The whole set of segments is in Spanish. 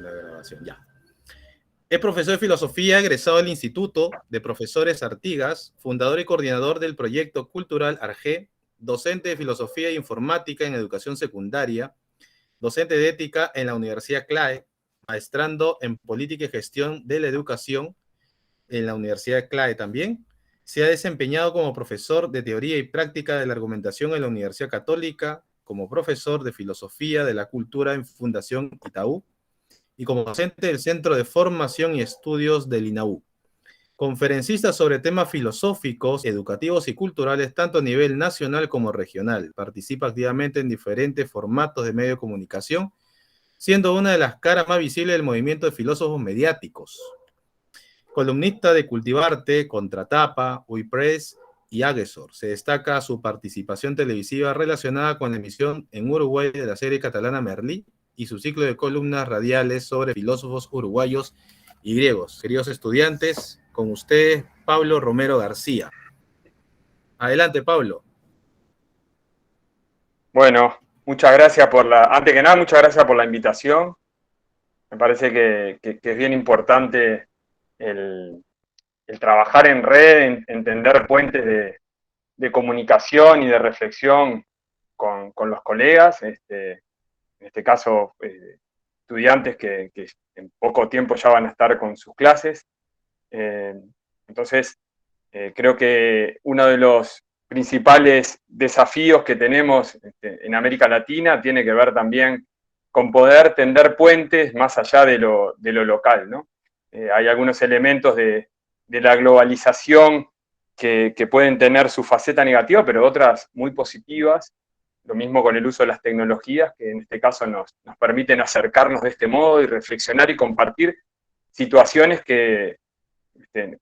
la grabación, ya. Es profesor de filosofía, egresado del Instituto de Profesores Artigas, fundador y coordinador del proyecto cultural Arge, docente de filosofía e informática en educación secundaria, docente de ética en la Universidad CLAE, maestrando en política y gestión de la educación en la Universidad CLAE también. Se ha desempeñado como profesor de teoría y práctica de la argumentación en la Universidad Católica, como profesor de filosofía de la cultura en Fundación Itaú, y como docente del Centro de Formación y Estudios del INAU. Conferencista sobre temas filosóficos, educativos y culturales, tanto a nivel nacional como regional. Participa activamente en diferentes formatos de medio de comunicación, siendo una de las caras más visibles del movimiento de filósofos mediáticos. Columnista de Cultivarte, Contratapa, Uipress y Agesor. Se destaca su participación televisiva relacionada con la emisión en Uruguay de la serie catalana Merlí, y su ciclo de columnas radiales sobre filósofos uruguayos y griegos. Queridos estudiantes, con ustedes, Pablo Romero García. Adelante, Pablo. Bueno, muchas gracias antes que nada, muchas gracias por la invitación. Me parece que es bien importante el trabajar en red, entender puentes de comunicación y de reflexión con los colegas. En este caso, estudiantes que en poco tiempo ya van a estar con sus clases. Entonces, creo que uno de los principales desafíos que tenemos en América Latina tiene que ver también con poder tender puentes más allá de lo local, ¿no? Hay algunos elementos de la globalización que pueden tener su faceta negativa, pero otras muy positivas. Lo mismo con el uso de las tecnologías, que en este caso nos permiten acercarnos de este modo y reflexionar y compartir situaciones que,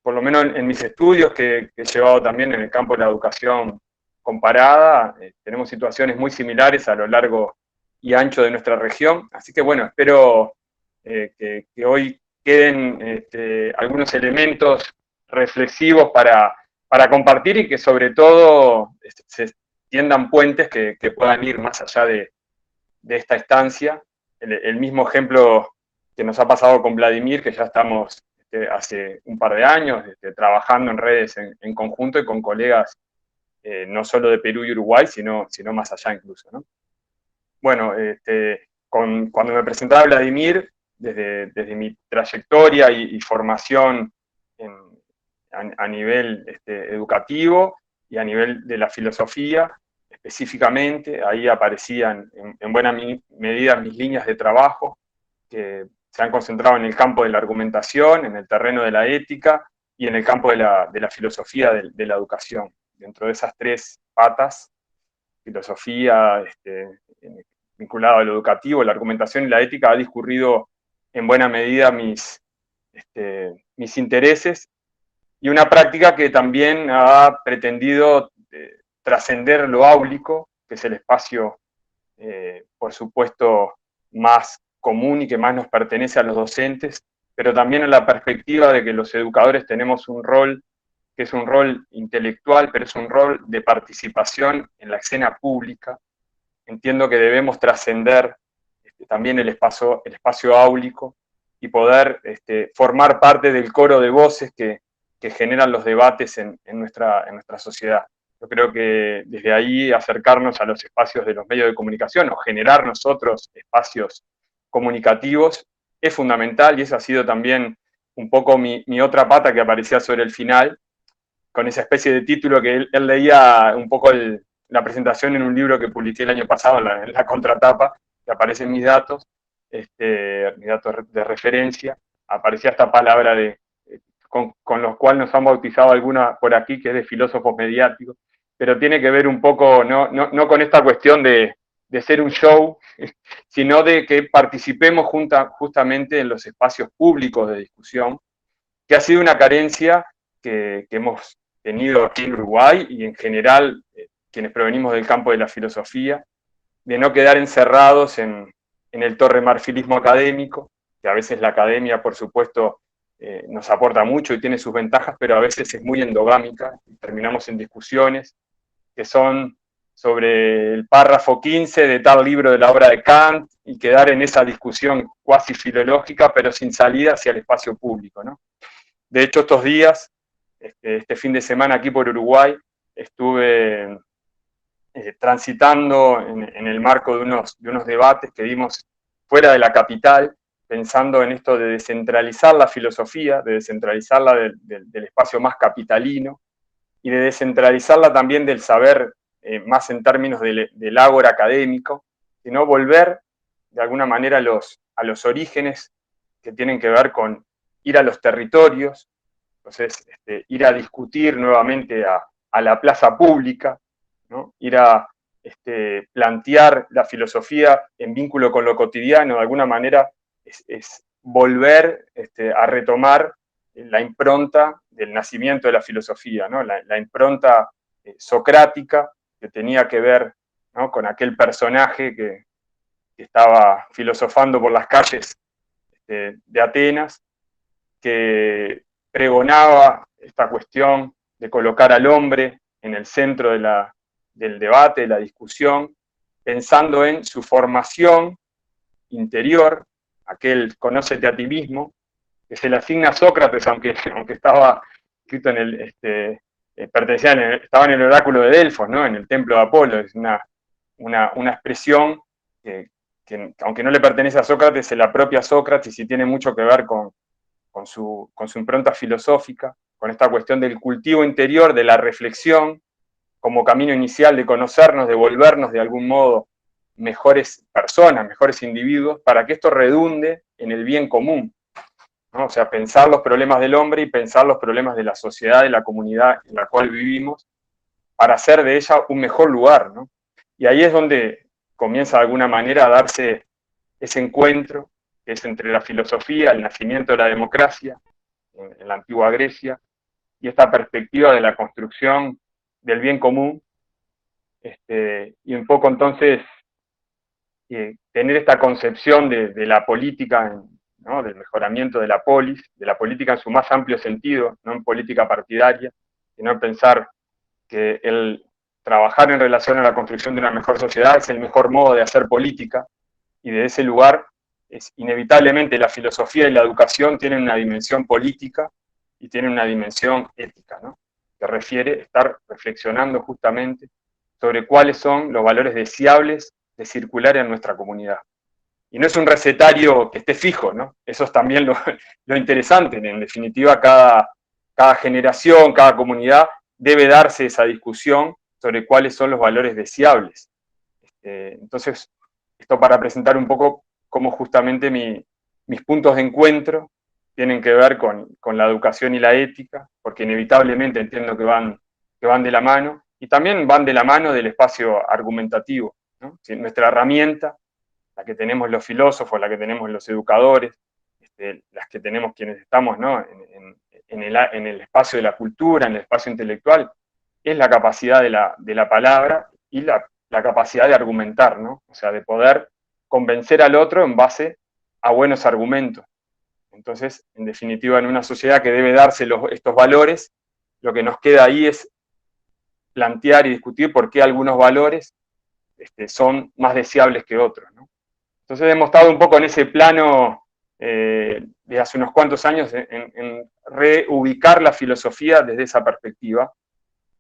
por lo menos en mis estudios que he llevado también en el campo de la educación comparada, tenemos situaciones muy similares a lo largo y ancho de nuestra región. Así que bueno, espero que hoy queden algunos elementos reflexivos para compartir y que sobre todo se tiendan puentes que puedan ir más allá de esta estancia. El mismo ejemplo que nos ha pasado con Vladimir, que ya estamos hace un par de años trabajando en redes en conjunto y con colegas no solo de Perú y Uruguay, sino más allá incluso, ¿no? Bueno, cuando me presentaba Vladimir, desde mi trayectoria y formación a nivel educativo y a nivel de la filosofía, específicamente, ahí aparecían en buena medida mis líneas de trabajo, que se han concentrado en el campo de la argumentación, en el terreno de la ética y en el campo de la filosofía de la educación. Dentro de esas tres patas, filosofía vinculada a lo educativo, la argumentación y la ética, ha discurrido en buena medida mis intereses, y una práctica que también ha pretendido trascender lo áulico, que es el espacio, por supuesto, más común y que más nos pertenece a los docentes, pero también a la perspectiva de que los educadores tenemos un rol que es un rol intelectual, pero es un rol de participación en la escena pública. Entiendo que debemos trascender también el espacio áulico y poder formar parte del coro de voces que generan los debates en nuestra sociedad. Yo creo que desde ahí acercarnos a los espacios de los medios de comunicación o generar nosotros espacios comunicativos es fundamental, y esa ha sido también un poco mi otra pata que aparecía sobre el final, con esa especie de título que él leía un poco la presentación en un libro que publiqué el año pasado en la contratapa, que aparecen mis datos de referencia, aparecía esta palabra con los cuales nos han bautizado alguna por aquí, que es de filósofos mediáticos, pero tiene que ver un poco, no con esta cuestión de ser un show, sino de que participemos justamente en los espacios públicos de discusión, que ha sido una carencia que hemos tenido aquí en Uruguay y en general quienes provenimos del campo de la filosofía, de no quedar encerrados en el torremarfilismo académico, que a veces la academia, por supuesto, nos aporta mucho y tiene sus ventajas, pero a veces es muy endogámica y terminamos en discusiones que son sobre el párrafo 15 de tal libro de la obra de Kant y quedar en esa discusión cuasi filológica, pero sin salida hacia el espacio público, ¿no? De hecho, estos días, este fin de semana aquí por Uruguay, estuve transitando en el marco de unos debates que dimos fuera de la capital, pensando en esto de descentralizar la filosofía, de descentralizarla del espacio más capitalino y de descentralizarla también del saber más en términos del ágora académico, sino volver de alguna manera a los orígenes que tienen que ver con ir a los territorios, entonces ir a discutir nuevamente a la plaza pública, ¿no? Ir a plantear la filosofía en vínculo con lo cotidiano, de alguna manera es volver a retomar la impronta del nacimiento de la filosofía, ¿no? La impronta socrática que tenía que ver, ¿no?, con aquel personaje que estaba filosofando por las calles de Atenas, que pregonaba esta cuestión de colocar al hombre en el centro del debate, de la discusión, pensando en su formación interior, aquel conócete a ti mismo, que se le asigna a Sócrates, aunque estaba escrito en estaba en el oráculo de Delfos, ¿no?, en el templo de Apolo. Es una expresión que, aunque no le pertenece a Sócrates, se la apropia Sócrates y tiene mucho que ver con su impronta filosófica, con esta cuestión del cultivo interior, de la reflexión, como camino inicial de conocernos, de volvernos de algún modo mejores personas, mejores individuos, para que esto redunde en el bien común, ¿no? O sea, pensar los problemas del hombre y pensar los problemas de la sociedad, de la comunidad en la cual vivimos, para hacer de ella un mejor lugar, ¿no? Y ahí es donde comienza de alguna manera a darse ese encuentro, que es entre la filosofía, el nacimiento de la democracia en la antigua Grecia, y esta perspectiva de la construcción del bien común, y un poco entonces tener esta concepción de la política, ¿no?, del mejoramiento de la polis, de la política en su más amplio sentido, no en política partidaria, sino en pensar que el trabajar en relación a la construcción de una mejor sociedad es el mejor modo de hacer política, y de ese lugar inevitablemente la filosofía y la educación tienen una dimensión política y tienen una dimensión ética, ¿no?, que refiere a estar reflexionando justamente sobre cuáles son los valores deseables de circular en nuestra comunidad. Y no es un recetario que esté fijo, ¿no? Eso es también lo interesante. En definitiva, cada generación, cada comunidad debe darse esa discusión sobre cuáles son los valores deseables. Entonces, esto para presentar un poco cómo justamente mis puntos de encuentro tienen que ver con la educación y la ética, porque inevitablemente entiendo que van de la mano, y también van de la mano del espacio argumentativo, ¿no? Si nuestra herramienta, la que tenemos los filósofos, la que tenemos los educadores, las que tenemos quienes estamos, ¿no?, en el espacio de la cultura, en el espacio intelectual, es la capacidad de la palabra y la capacidad de argumentar, ¿no? O sea, de poder convencer al otro en base a buenos argumentos. Entonces, en definitiva, en una sociedad que debe darse estos valores, lo que nos queda ahí es plantear y discutir por qué algunos valores son más deseables que otros, ¿no? Entonces hemos estado un poco en ese plano de hace unos cuantos años en reubicar la filosofía desde esa perspectiva,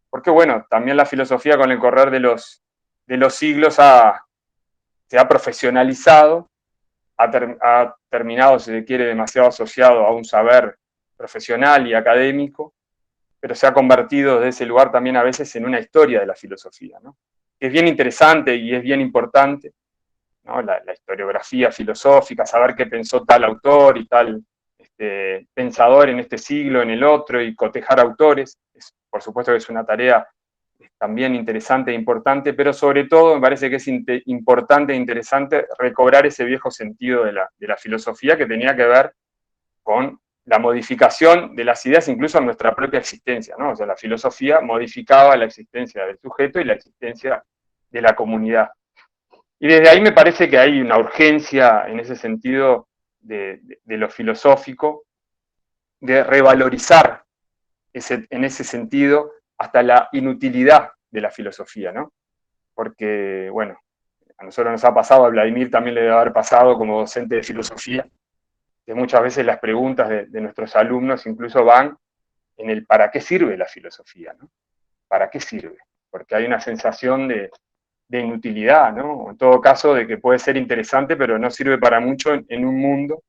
porque bueno, también la filosofía con el correr de los siglos se ha profesionalizado, ha terminado, si se quiere, demasiado asociado a un saber profesional y académico, pero se ha convertido desde ese lugar también a veces en una historia de la filosofía, ¿no? Es bien interesante y es bien importante, ¿no?, la historiografía filosófica, saber qué pensó tal autor y tal pensador en este siglo, en el otro, y cotejar autores. Por supuesto que es una tarea también interesante e importante, pero sobre todo me parece que es importante e interesante recobrar ese viejo sentido de la filosofía que tenía que ver con la modificación de las ideas incluso en nuestra propia existencia, ¿no? O sea, la filosofía modificaba la existencia del sujeto y la existencia de la comunidad. Y desde ahí me parece que hay una urgencia en ese sentido de lo filosófico, de revalorizar en ese sentido hasta la inutilidad de la filosofía, ¿no? porque, bueno, a nosotros nos ha pasado, a Vladimir también le debe haber pasado como docente de filosofía, que muchas veces las preguntas de nuestros alumnos incluso van en el ¿para qué sirve la filosofía? ¿No? ¿Para qué sirve? Porque hay una sensación de inutilidad, ¿no? O en todo caso, de que puede ser interesante, pero no sirve para mucho en un mundo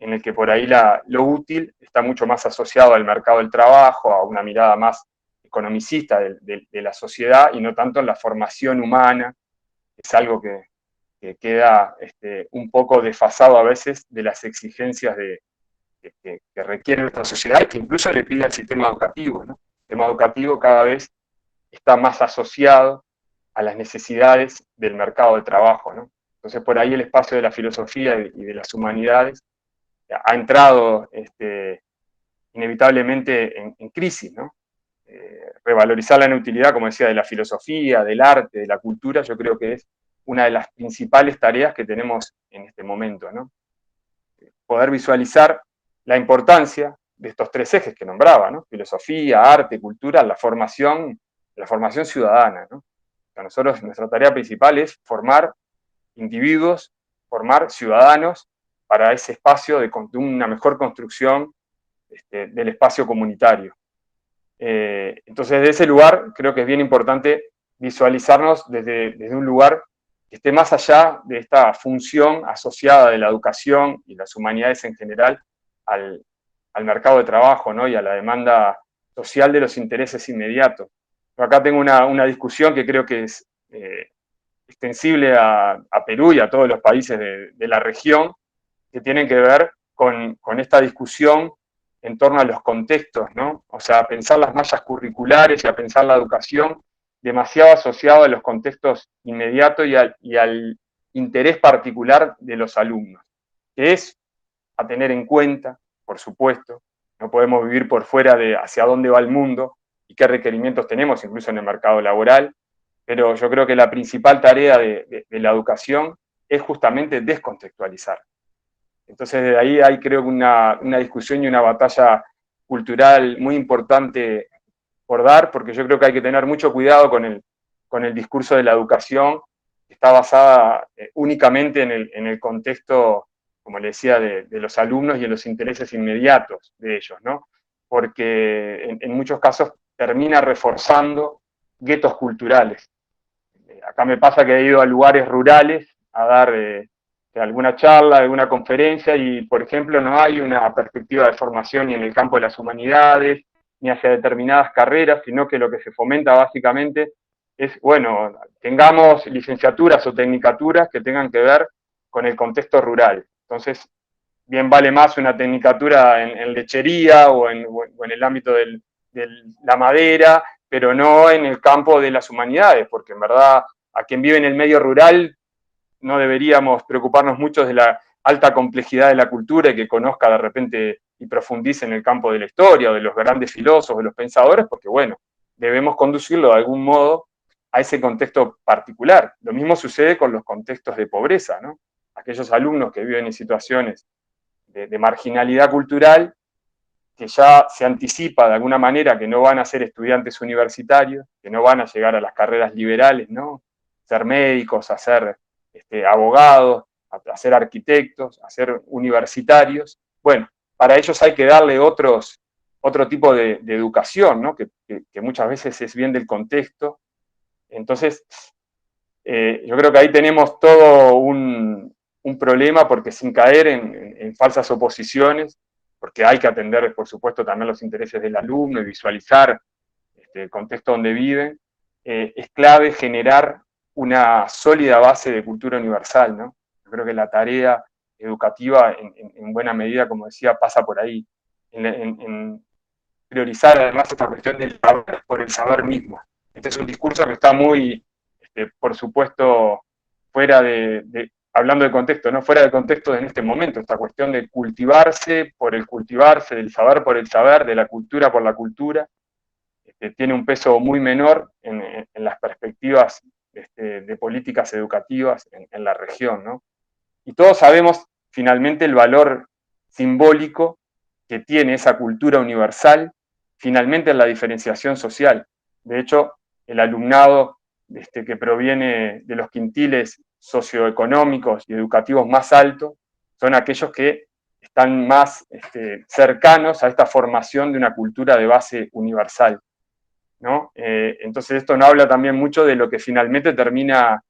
en el que por ahí lo útil está mucho más asociado al mercado del trabajo, a una mirada más economicista de la sociedad y no tanto en la formación humana. Es algo que queda un poco desfasado a veces de las exigencias que requiere nuestra sociedad y que incluso le pide al sistema educativo, ¿no? El sistema educativo cada vez está más asociado a las necesidades del mercado de trabajo, ¿no? Entonces, por ahí el espacio de la filosofía y de las humanidades ha entrado inevitablemente en crisis, ¿no? Revalorizar la inutilidad, como decía, de la filosofía, del arte, de la cultura, yo creo que es una de las principales tareas que tenemos en este momento, ¿no? Poder visualizar la importancia de estos tres ejes que nombraba, ¿no? Filosofía, arte, cultura, la formación ciudadana, ¿no? Para nosotros, nuestra tarea principal es formar individuos, formar ciudadanos para ese espacio de una mejor construcción del espacio comunitario. Entonces, desde ese lugar, creo que es bien importante visualizarnos desde un lugar que esté más allá de esta función asociada de la educación y las humanidades en general al mercado de trabajo, ¿no? Y a la demanda social de los intereses inmediatos. Yo acá tengo una discusión que creo que es extensible a Perú y a todos los países de la región, que tienen que ver con esta discusión en torno a los contextos, ¿no? O sea, a pensar las mallas curriculares y a pensar la educación demasiado asociado a los contextos inmediatos y al interés particular de los alumnos, que es a tener en cuenta, por supuesto. No podemos vivir por fuera de hacia dónde va el mundo y qué requerimientos tenemos, incluso en el mercado laboral, pero yo creo que la principal tarea de la educación es justamente descontextualizar. Entonces, de ahí hay, creo, una discusión y una batalla cultural muy importante por dar, porque yo creo que hay que tener mucho cuidado con el discurso de la educación, que está basada únicamente en el contexto, como le decía, de los alumnos y en los intereses inmediatos de ellos, ¿no? Porque en muchos casos termina reforzando guetos culturales. Acá me pasa que he ido a lugares rurales a dar alguna charla, alguna conferencia y, por ejemplo, no hay una perspectiva de formación ni en el campo de las humanidades, ni hacia determinadas carreras, sino que lo que se fomenta básicamente es, bueno, tengamos licenciaturas o tecnicaturas que tengan que ver con el contexto rural. Entonces, bien vale más una tecnicatura en lechería o en el ámbito de la madera, pero no en el campo de las humanidades, porque en verdad a quien vive en el medio rural no deberíamos preocuparnos mucho de la alta complejidad de la cultura y que conozca de repente y profundice en el campo de la historia o de los grandes filósofos, de los pensadores, porque bueno, debemos conducirlo de algún modo a ese contexto particular. Lo mismo sucede con los contextos de pobreza, ¿no? Aquellos alumnos que viven en situaciones de marginalidad cultural, que ya se anticipa de alguna manera que no van a ser estudiantes universitarios, que no van a llegar a las carreras liberales, ¿no? Ser médicos, a ser abogados, a ser arquitectos, a ser universitarios. Bueno, para ellos hay que darle otro tipo de educación, ¿no? Que muchas veces es bien del contexto. Entonces, yo creo que ahí tenemos todo un problema, porque sin caer en falsas oposiciones, porque hay que atender, por supuesto, también los intereses del alumno y visualizar el contexto donde viven, es clave generar una sólida base de cultura universal, ¿no? Yo creo que la tarea educativa, en buena medida, como decía, pasa por ahí, en priorizar además esta cuestión del saber por el saber mismo. Este es un discurso que está muy, por supuesto, fuera hablando de contexto, no fuera de contexto en este momento, esta cuestión de cultivarse por el cultivarse, del saber por el saber, de la cultura por la cultura, tiene un peso muy menor en las perspectivas de políticas educativas en la región, ¿no? Y todos sabemos finalmente el valor simbólico que tiene esa cultura universal finalmente en la diferenciación social. De hecho, el alumnado que proviene de los quintiles socioeconómicos y educativos más altos son aquellos que están más cercanos a esta formación de una cultura de base universal, ¿no? Entonces esto nos habla también mucho de lo que finalmente termina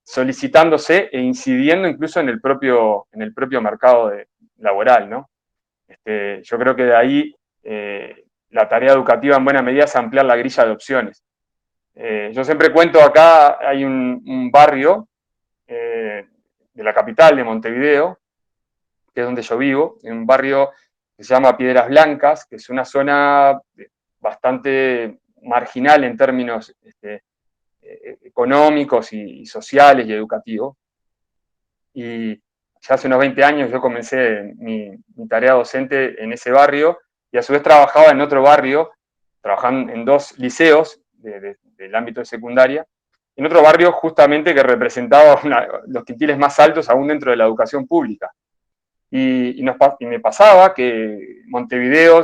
solicitándose e incidiendo incluso en el propio mercado laboral, ¿no? Yo creo que de ahí la tarea educativa en buena medida es ampliar la grilla de opciones. Yo siempre cuento, acá hay un barrio de la capital de Montevideo, que es donde yo vivo, un barrio que se llama Piedras Blancas, que es una zona bastante marginal en términos económicos y sociales y educativos. Y ya hace unos 20 años yo comencé mi tarea docente en ese barrio y a su vez trabajaba en otro barrio, trabajando en 2 liceos del ámbito de secundaria, en otro barrio justamente que representaba los quintiles más altos aún dentro de la educación pública. Y me pasaba que Montevideo,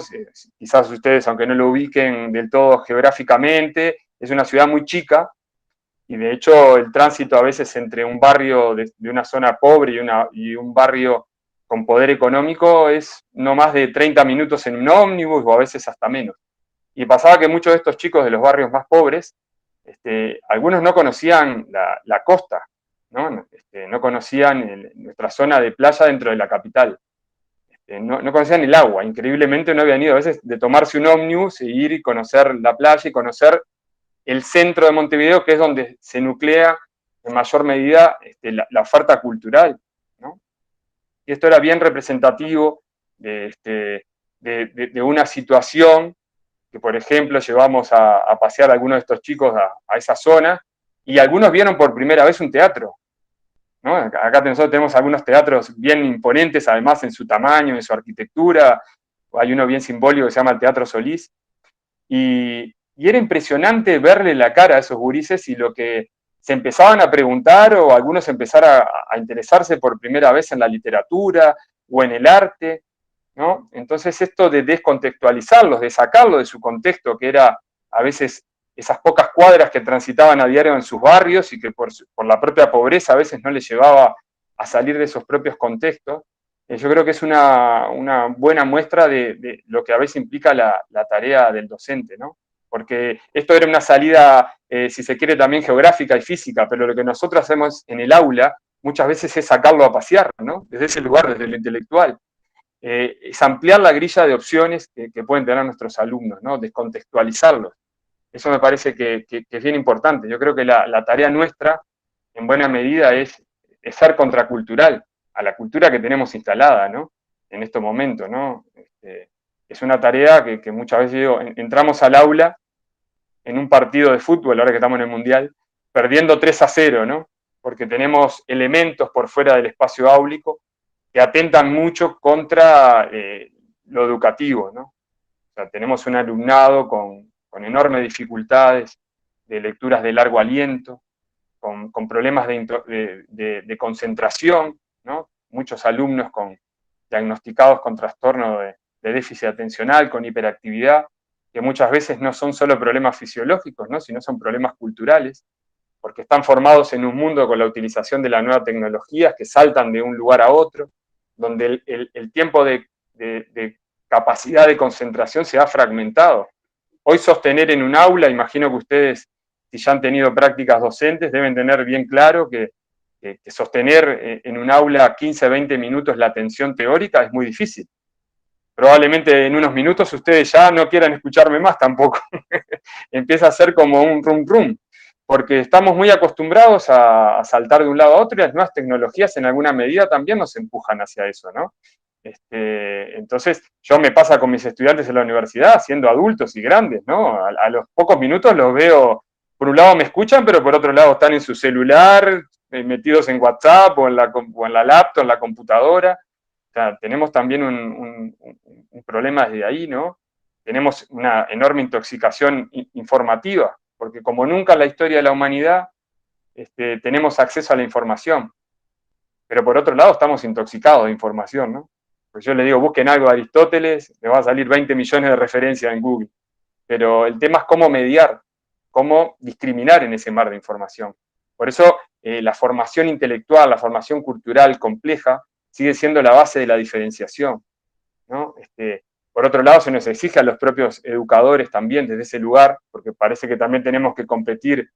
quizás ustedes, aunque no lo ubiquen del todo geográficamente, es una ciudad muy chica, y de hecho el tránsito a veces entre un barrio de una zona pobre y un barrio con poder económico es no más de 30 minutos en un ómnibus o a veces hasta menos. Y pasaba que muchos de estos chicos de los barrios más pobres, algunos no conocían la costa, ¿no? No conocían nuestra zona de playa dentro de la capital. No conocían el agua, increíblemente no habían ido a veces de tomarse un ómnibus e ir y conocer la playa y conocer el centro de Montevideo, que es donde se nuclea en mayor medida la oferta cultural, ¿no? Y esto era bien representativo de una situación que, por ejemplo, llevamos a pasear a algunos de estos chicos a esa zona, y algunos vieron por primera vez un teatro, ¿no? Acá nosotros tenemos algunos teatros bien imponentes, además en su tamaño, en su arquitectura. Hay uno bien simbólico que se llama el Teatro Solís, y era impresionante verle la cara a esos gurises y lo que se empezaban a preguntar, o algunos empezaron a interesarse por primera vez en la literatura o en el arte, ¿no? Entonces esto de descontextualizarlos, de sacarlos de su contexto, que era a veces esas pocas cuadras que transitaban a diario en sus barrios y que por la propia pobreza a veces no les llevaba a salir de esos propios contextos, yo creo que es una buena muestra de lo que a veces implica la tarea del docente, ¿no? Porque esto era una salida, si se quiere, también geográfica y física, pero lo que nosotros hacemos en el aula muchas veces es sacarlo a pasear, ¿no? Desde ese lugar, desde lo intelectual. Es ampliar la grilla de opciones que pueden tener nuestros alumnos, ¿no? Descontextualizarlos. Eso me parece que es bien importante. Yo creo que la tarea nuestra, en buena medida, es ser contracultural a la cultura que tenemos instalada, ¿no? En estos momentos, ¿no? Es una tarea que muchas veces digo, entramos al aula en un partido de fútbol, ahora que estamos en el Mundial, perdiendo 3-0, ¿no? Porque tenemos elementos por fuera del espacio áulico que atentan mucho contra lo educativo, ¿no? O sea, tenemos un alumnado con enormes dificultades de lecturas de largo aliento, con problemas de concentración, ¿no? Muchos alumnos diagnosticados con trastorno de déficit atencional, con hiperactividad, que muchas veces no son solo problemas fisiológicos, ¿no? Sino son problemas culturales, porque están formados en un mundo con la utilización de la nueva tecnología, que saltan de un lugar a otro, donde el tiempo de capacidad de concentración se ha fragmentado. Hoy sostener en un aula, imagino que ustedes, si ya han tenido prácticas docentes, deben tener bien claro que sostener en un aula 15, 20 minutos la atención teórica es muy difícil. Probablemente en unos minutos ustedes ya no quieran escucharme más tampoco. Empieza a ser como un rum rum, porque estamos muy acostumbrados a saltar de un lado a otro, y las nuevas tecnologías en alguna medida también nos empujan hacia eso, ¿no? Entonces, yo me pasa con mis estudiantes en la universidad, siendo adultos y grandes, ¿no? A los pocos minutos los veo, por un lado me escuchan, pero por otro lado están en su celular, metidos en WhatsApp o en la laptop, en la computadora. O sea, tenemos también un problema desde ahí, ¿no? Tenemos una enorme intoxicación informativa, porque como nunca en la historia de la humanidad tenemos acceso a la información, pero por otro lado estamos intoxicados de información, ¿no? Pues yo les digo, busquen algo de Aristóteles, les va a salir 20 millones de referencias en Google, pero el tema es cómo cómo discriminar en ese mar de información. Por eso la formación intelectual, la formación cultural compleja, sigue siendo la base de la diferenciación, ¿no? Por otro lado, se nos exige a los propios educadores también desde ese lugar, porque parece que también tenemos que competir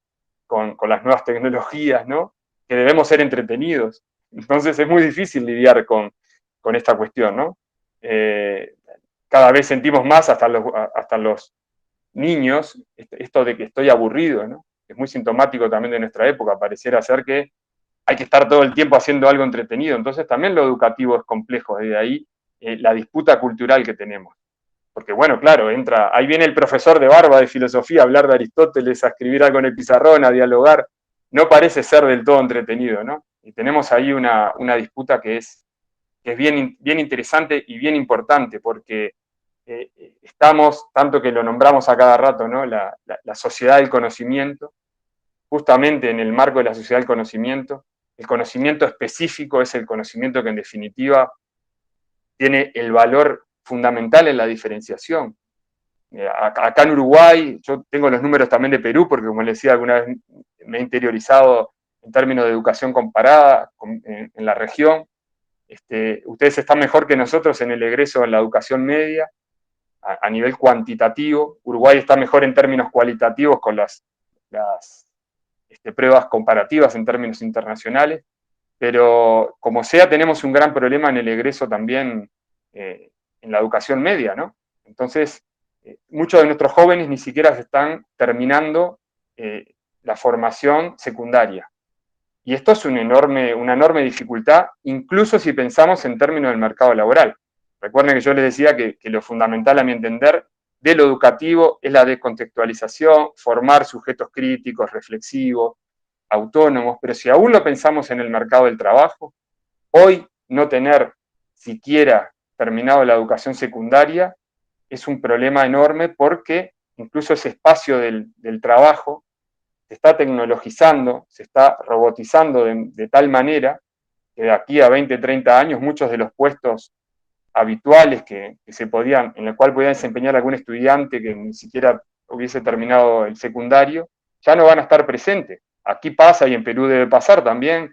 con las nuevas tecnologías, ¿no? Que debemos ser entretenidos. Entonces es muy difícil lidiar con esta cuestión, ¿no? Cada vez sentimos más, hasta los niños, esto de que estoy aburrido, ¿no? Es muy sintomático también de nuestra época, pareciera ser que hay que estar todo el tiempo haciendo algo entretenido. Entonces también lo educativo es complejo, desde ahí la disputa cultural que tenemos. Porque bueno, claro, ahí viene el profesor de barba de filosofía a hablar de Aristóteles, a escribir algo en el pizarrón, a dialogar. No parece ser del todo entretenido, ¿no? Y tenemos ahí una disputa que es bien, bien interesante y bien importante, porque estamos, tanto que lo nombramos a cada rato, ¿no? La sociedad del conocimiento, justamente en el marco de la sociedad del conocimiento. El conocimiento específico es el conocimiento que en definitiva tiene el valor fundamental en la diferenciación. Acá en Uruguay, yo tengo los números también de Perú, porque como les decía, alguna vez me he interiorizado en términos de educación comparada en la región. Ustedes están mejor que nosotros en el egreso en la educación media, a nivel cuantitativo. Uruguay está mejor en términos cualitativos con las pruebas comparativas en términos internacionales, pero como sea, tenemos un gran problema en el egreso también en la educación media, ¿no? Entonces, muchos de nuestros jóvenes ni siquiera se están terminando la formación secundaria. Y esto es una enorme dificultad, incluso si pensamos en términos del mercado laboral. Recuerden que yo les decía que lo fundamental, a mi entender, de lo educativo es la descontextualización, formar sujetos críticos, reflexivos, autónomos, pero si aún lo pensamos en el mercado del trabajo, hoy no tener siquiera terminado la educación secundaria es un problema enorme, porque incluso ese espacio del trabajo se está tecnologizando, se está robotizando de tal manera que de aquí a 20, 30 años muchos de los puestos habituales en el cual podía desempeñar algún estudiante que ni siquiera hubiese terminado el secundario, ya no van a estar presentes. Aquí pasa, y en Perú debe pasar también,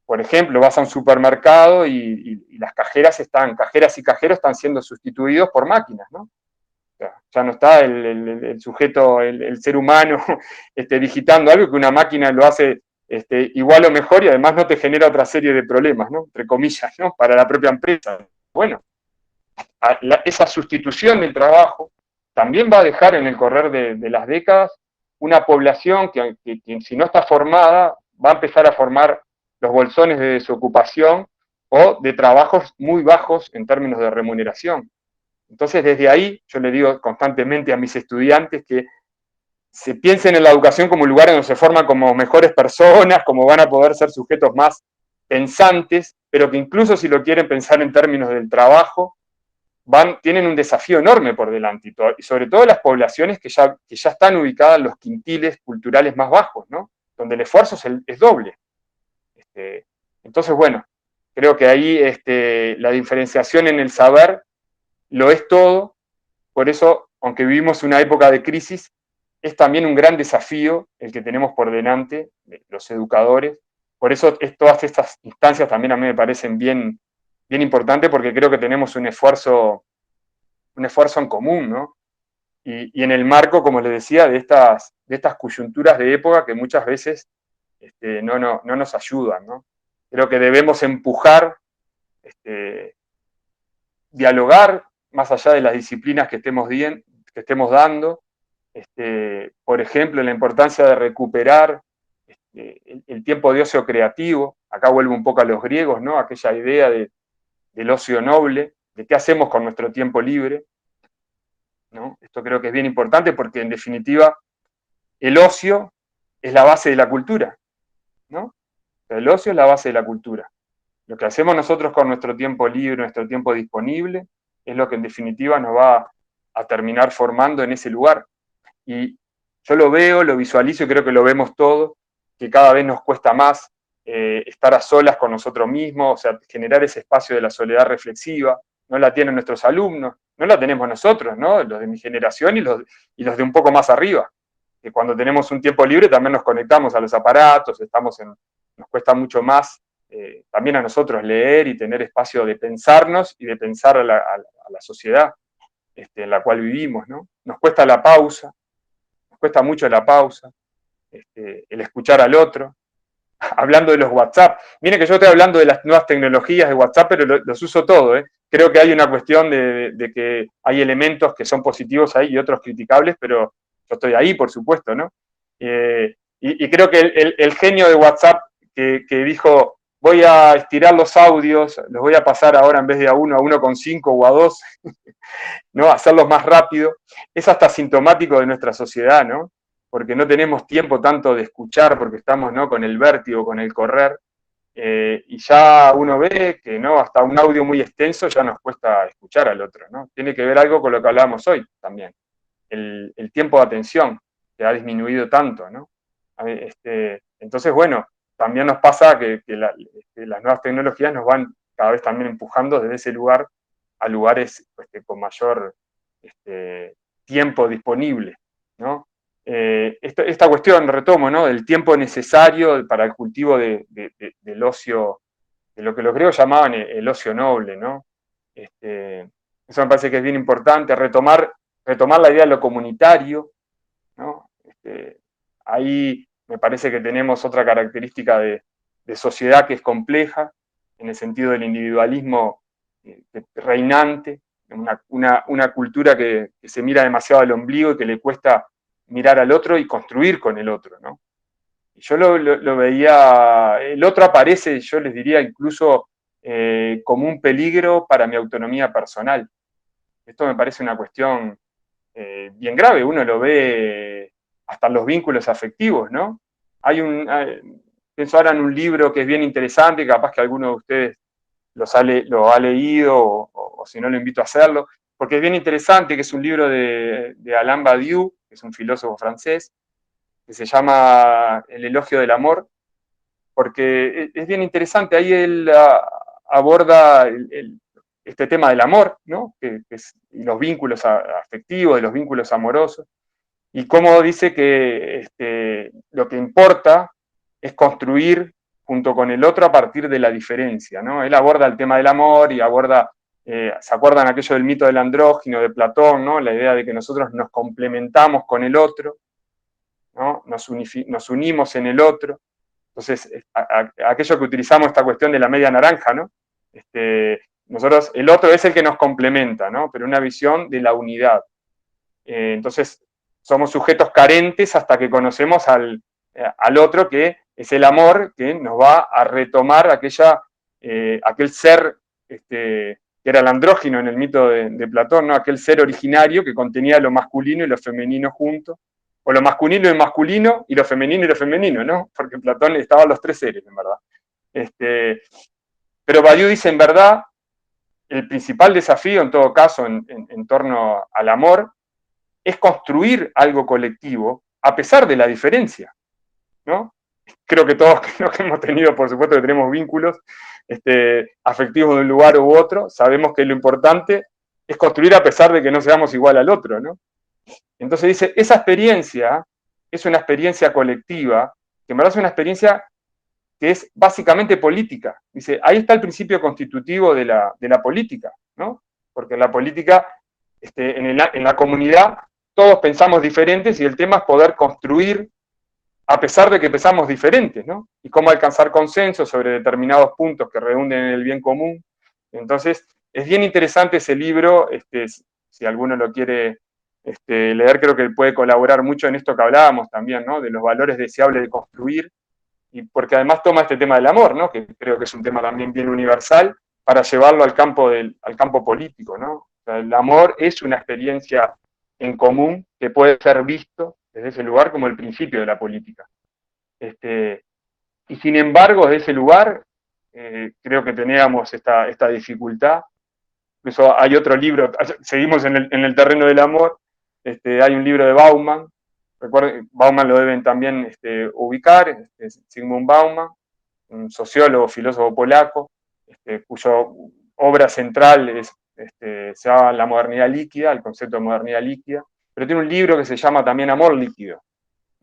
por ejemplo, vas a un supermercado y las cajeras y cajeros están siendo sustituidos por máquinas, ¿no? Ya no está el sujeto, el ser humano, digitando algo, que una máquina lo hace igual o mejor, y además no te genera otra serie de problemas, ¿no? Entre comillas, ¿no? Para la propia empresa. Bueno, esa sustitución del trabajo también va a dejar en el correr de las décadas una población que si no está formada va a empezar a formar los bolsones de desocupación o de trabajos muy bajos en términos de remuneración. Entonces, desde ahí, yo le digo constantemente a mis estudiantes que se piensen en la educación como un lugar en donde se forman como mejores personas, como van a poder ser sujetos más pensantes, pero que incluso si lo quieren pensar en términos del trabajo, tienen un desafío enorme por delante, y sobre todo las poblaciones que ya están ubicadas en los quintiles culturales más bajos, ¿no? Donde el esfuerzo es doble. Entonces, bueno, creo que ahí la diferenciación en el saber lo es todo. Por eso, aunque vivimos una época de crisis, es también un gran desafío el que tenemos por delante los educadores. Por eso todas estas instancias también a mí me parecen bien importantes, porque creo que tenemos un esfuerzo en común, ¿no? Y en el marco, como les decía, de estas coyunturas de época que muchas veces no nos ayudan, ¿no? Creo que debemos empujar, dialogar más allá de las disciplinas que estemos dando. Por ejemplo, la importancia de recuperar el tiempo de ocio creativo. Acá vuelvo un poco a los griegos, ¿no? Aquella idea del ocio noble, de qué hacemos con nuestro tiempo libre, ¿no? Esto creo que es bien importante, porque en definitiva el ocio es la base de la cultura, ¿no? El ocio es la base de la cultura. Lo que hacemos nosotros con nuestro tiempo libre, nuestro tiempo disponible, es lo que en definitiva nos va a terminar formando en ese lugar. Y yo lo veo, lo visualizo, y creo que lo vemos todos, que cada vez nos cuesta más estar a solas con nosotros mismos, o sea, generar ese espacio de la soledad reflexiva. No la tienen nuestros alumnos, no la tenemos nosotros, ¿no? Los de mi generación y los de un poco más arriba. cuando tenemos un tiempo libre también nos conectamos a los aparatos, nos cuesta mucho más también a nosotros leer y tener espacio de pensarnos y de pensar a la sociedad en la cual vivimos, ¿no? Nos cuesta la pausa, nos cuesta mucho la pausa, el escuchar al otro. Hablando de los WhatsApp, miren que yo estoy hablando de las nuevas tecnologías de WhatsApp, pero los uso todo, ¿eh? Creo que hay una cuestión de que hay elementos que son positivos ahí y otros criticables, pero yo estoy ahí, por supuesto, ¿no? Y creo que el genio de WhatsApp que dijo, voy a estirar los audios, los voy a pasar ahora en vez de a 1,5 o a 2, ¿no? Hacerlos más rápido, es hasta sintomático de nuestra sociedad, ¿no? Porque no tenemos tiempo tanto de escuchar, porque estamos, ¿no?, con el vértigo, con el correr, y ya uno ve que, ¿no?, hasta un audio muy extenso ya nos cuesta escuchar al otro, ¿no? Tiene que ver algo con lo que hablábamos hoy también, el tiempo de atención, que ha disminuido tanto, ¿no? Entonces, bueno, también nos pasa que las nuevas tecnologías nos van cada vez también empujando desde ese lugar a lugares con mayor tiempo disponible, ¿no? Esta cuestión, retomo, ¿no?, del tiempo necesario para el cultivo del ocio, de lo que los griegos llamaban el ocio noble, ¿no? Eso me parece que es bien importante, retomar la idea de lo comunitario, ¿no? Ahí me parece que tenemos otra característica de sociedad que es compleja, en el sentido del individualismo reinante, una cultura que se mira demasiado al ombligo y que le cuesta mirar al otro y construir con el otro, ¿no? Y yo lo veía, el otro aparece, yo les diría, incluso como un peligro para mi autonomía personal. Esto me parece una cuestión bien grave, uno lo ve hasta en los vínculos afectivos, ¿no? Pienso ahora en un libro que es bien interesante, capaz que alguno de ustedes lo ha leído, o si no lo invito a hacerlo, porque es bien interesante, que es un libro de Alain Badiou, que es un filósofo francés, que se llama El elogio del amor, porque es bien interesante, ahí él aborda este tema del amor, ¿no? Y los vínculos afectivos, de los vínculos amorosos, y cómo dice que lo que importa es construir junto con el otro a partir de la diferencia, ¿no? Él aborda el tema del amor y aborda, ¿se acuerdan aquello del mito del andrógino de Platón, ¿no? La idea de que nosotros nos complementamos con el otro, ¿no? Nos unimos en el otro. Entonces, aquello que utilizamos, esta cuestión de la media naranja, ¿no? Nosotros, el otro es el que nos complementa, ¿no? Pero una visión de la unidad. Entonces, somos sujetos carentes hasta que conocemos al otro, que es el amor, que nos va a retomar aquel ser que era el andrógino en el mito de Platón, ¿no? Aquel ser originario que contenía lo masculino y lo femenino juntos, o lo masculino y masculino, y lo femenino, ¿no? Porque en Platón estaban los tres seres, en verdad. Pero Badiou dice, en verdad, el principal desafío, en todo caso, en torno al amor, es construir algo colectivo a pesar de la diferencia, ¿no? Creo que todos los que hemos tenido, por supuesto que tenemos vínculos afectivos de un lugar u otro, sabemos que lo importante es construir a pesar de que no seamos igual al otro, ¿no? Entonces dice, esa experiencia es una experiencia colectiva, que en verdad es una experiencia que es básicamente política. Dice, ahí está el principio constitutivo de la política, ¿no? Porque en la política, en la comunidad, todos pensamos diferentes y el tema es poder construir a pesar de que pensamos diferentes, ¿no? Y cómo alcanzar consenso sobre determinados puntos que redunden en el bien común. Entonces, es bien interesante ese libro, si alguno lo quiere leer, creo que puede colaborar mucho en esto que hablábamos también, ¿no? De los valores deseables de construir, y porque además toma este tema del amor, ¿no? Que creo que es un tema también bien universal, para llevarlo al campo político, ¿no? O sea, el amor es una experiencia en común que puede ser visto desde ese lugar como el principio de la política. Y sin embargo, desde ese lugar, creo que teníamos esta dificultad. Incluso hay otro libro, seguimos en el terreno del amor, hay un libro de Bauman, recuerden, Bauman lo deben también ubicar, Zygmunt Bauman, un sociólogo, filósofo polaco, cuya obra central se llama La modernidad líquida, el concepto de modernidad líquida, pero tiene un libro que se llama también Amor líquido,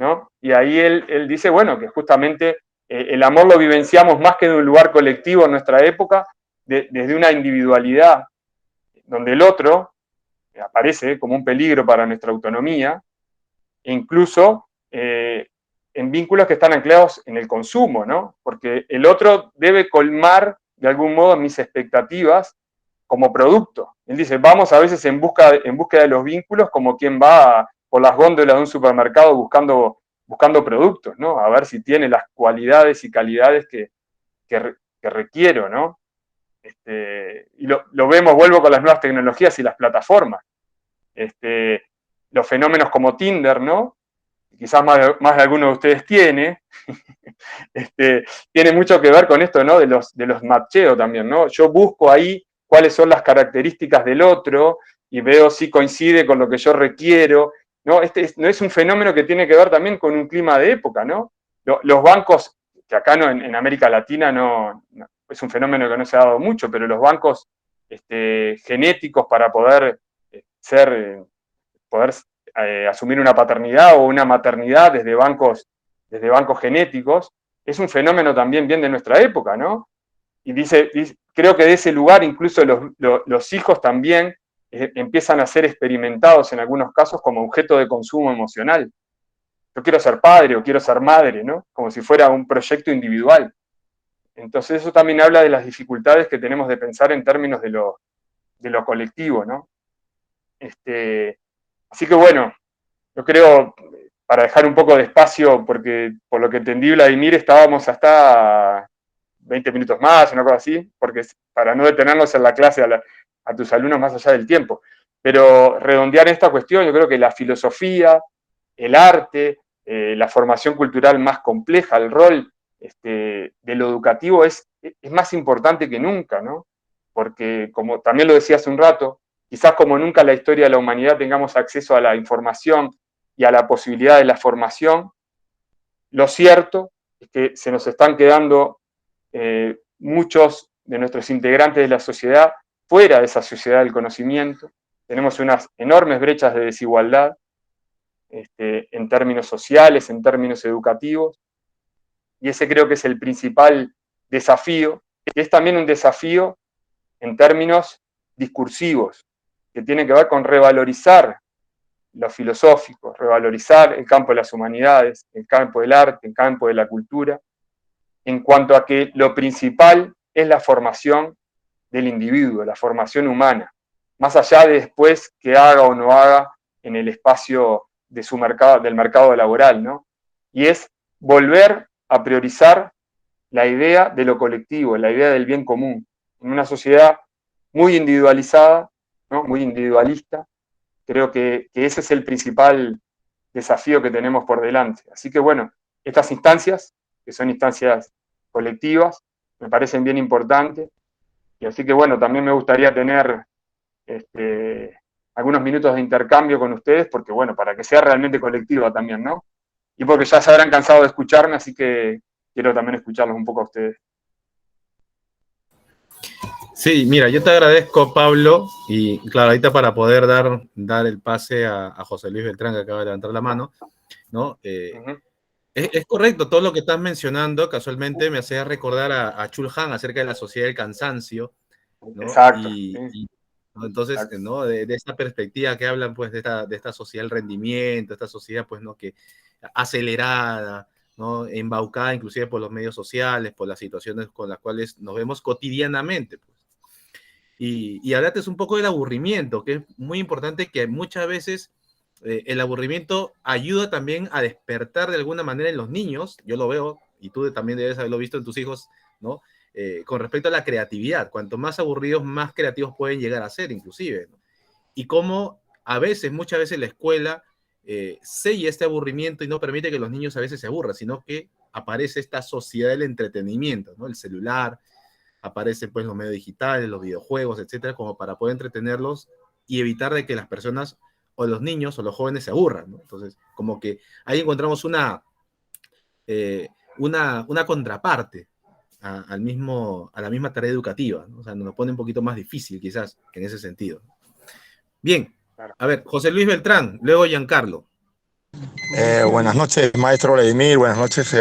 ¿no? Y ahí él dice, bueno, que justamente el amor lo vivenciamos más que de un lugar colectivo en nuestra época, desde una individualidad, donde el otro aparece como un peligro para nuestra autonomía, e incluso en vínculos que están anclados en el consumo, ¿no? Porque el otro debe colmar de algún modo mis expectativas como producto. Él dice, vamos a veces en búsqueda de los vínculos como quien va por las góndolas de un supermercado buscando productos, ¿no? A ver si tiene las cualidades y calidades que requiero, ¿no? Y lo vemos, vuelvo con las nuevas tecnologías y las plataformas. Los fenómenos como Tinder, ¿no? Quizás más de alguno de ustedes tiene, tiene mucho que ver con esto, ¿no? De los macheos también, ¿no? Yo busco ahí cuáles son las características del otro y veo si coincide con lo que yo requiero, ¿no? No es un fenómeno que tiene que ver también con un clima de época, ¿no? Los bancos, que acá no, en América Latina no, es un fenómeno que no se ha dado mucho, pero los bancos genéticos para poder asumir una paternidad o una maternidad desde bancos genéticos, es un fenómeno también bien de nuestra época, ¿no? Y creo que de ese lugar incluso los hijos también empiezan a ser experimentados en algunos casos como objeto de consumo emocional. Yo quiero ser padre o quiero ser madre, ¿no? Como si fuera un proyecto individual. Entonces eso también habla de las dificultades que tenemos de pensar en términos de lo colectivo, ¿no? Así que bueno, yo creo, para dejar un poco de espacio, porque por lo que entendí, Vladimir, estábamos hasta 20 minutos más, una cosa así, porque para no detenernos en la clase a tus alumnos más allá del tiempo. Pero redondear esta cuestión, yo creo que la filosofía, el arte, la formación cultural más compleja, el rol de lo educativo es más importante que nunca, ¿no? Porque, como también lo decía hace un rato, quizás como nunca en la historia de la humanidad tengamos acceso a la información y a la posibilidad de la formación, lo cierto es que se nos están quedando muchos de nuestros integrantes de la sociedad fuera de esa sociedad del conocimiento. Tenemos unas enormes brechas de desigualdad en términos sociales, en términos educativos, y ese creo que es el principal desafío, que es también un desafío en términos discursivos, que tiene que ver con revalorizar lo filosófico, revalorizar el campo de las humanidades, el campo del arte, el campo de la cultura, en cuanto a que lo principal es la formación del individuo, la formación humana, más allá de después que haga o no haga en el espacio de del mercado laboral, ¿no? Y es volver a priorizar la idea de lo colectivo, la idea del bien común, en una sociedad muy individualizada, ¿no? Muy individualista. Creo que ese es el principal desafío que tenemos por delante. Así que bueno, estas instancias, que son instancias colectivas, me parecen bien importantes. Y así que bueno, también me gustaría tener algunos minutos de intercambio con ustedes, porque bueno, para que sea realmente colectiva también, ¿no? Y porque ya se habrán cansado de escucharme, así que quiero también escucharlos un poco a ustedes. Sí, mira, yo te agradezco, Pablo, y claro, ahorita para poder dar el pase a José Luis Beltrán, que acaba de levantar la mano, ¿no? Es correcto, todo lo que estás mencionando, casualmente me hacía recordar a Chul Han acerca de la sociedad del cansancio, ¿no? Exacto. ¿no? Entonces, exacto, ¿no? De esta perspectiva que hablan, pues, de esta sociedad del rendimiento, esta sociedad, pues, ¿no? Que acelerada, ¿no? Embaucada inclusive por los medios sociales, por las situaciones con las cuales nos vemos cotidianamente, pues. Y hablaste un poco del aburrimiento, que es muy importante, que muchas veces el aburrimiento ayuda también a despertar de alguna manera en los niños, yo lo veo, y tú también debes haberlo visto en tus hijos, ¿no? Con respecto a la creatividad, cuanto más aburridos, más creativos pueden llegar a ser, inclusive, ¿no? Y cómo a veces, muchas veces la escuela sella este aburrimiento y no permite que los niños a veces se aburran, sino que aparece esta sociedad del entretenimiento, ¿no? El celular, aparecen pues los medios digitales, los videojuegos, etcétera, como para poder entretenerlos y evitar de que las personas o los niños o los jóvenes se aburran, ¿no? Entonces, como que ahí encontramos una contraparte a la misma tarea educativa, ¿no? O sea, nos pone un poquito más difícil quizás en ese sentido. Bien, a ver, José Luis Beltrán, luego Giancarlo. Buenas noches, maestro Vladimir. Buenas noches,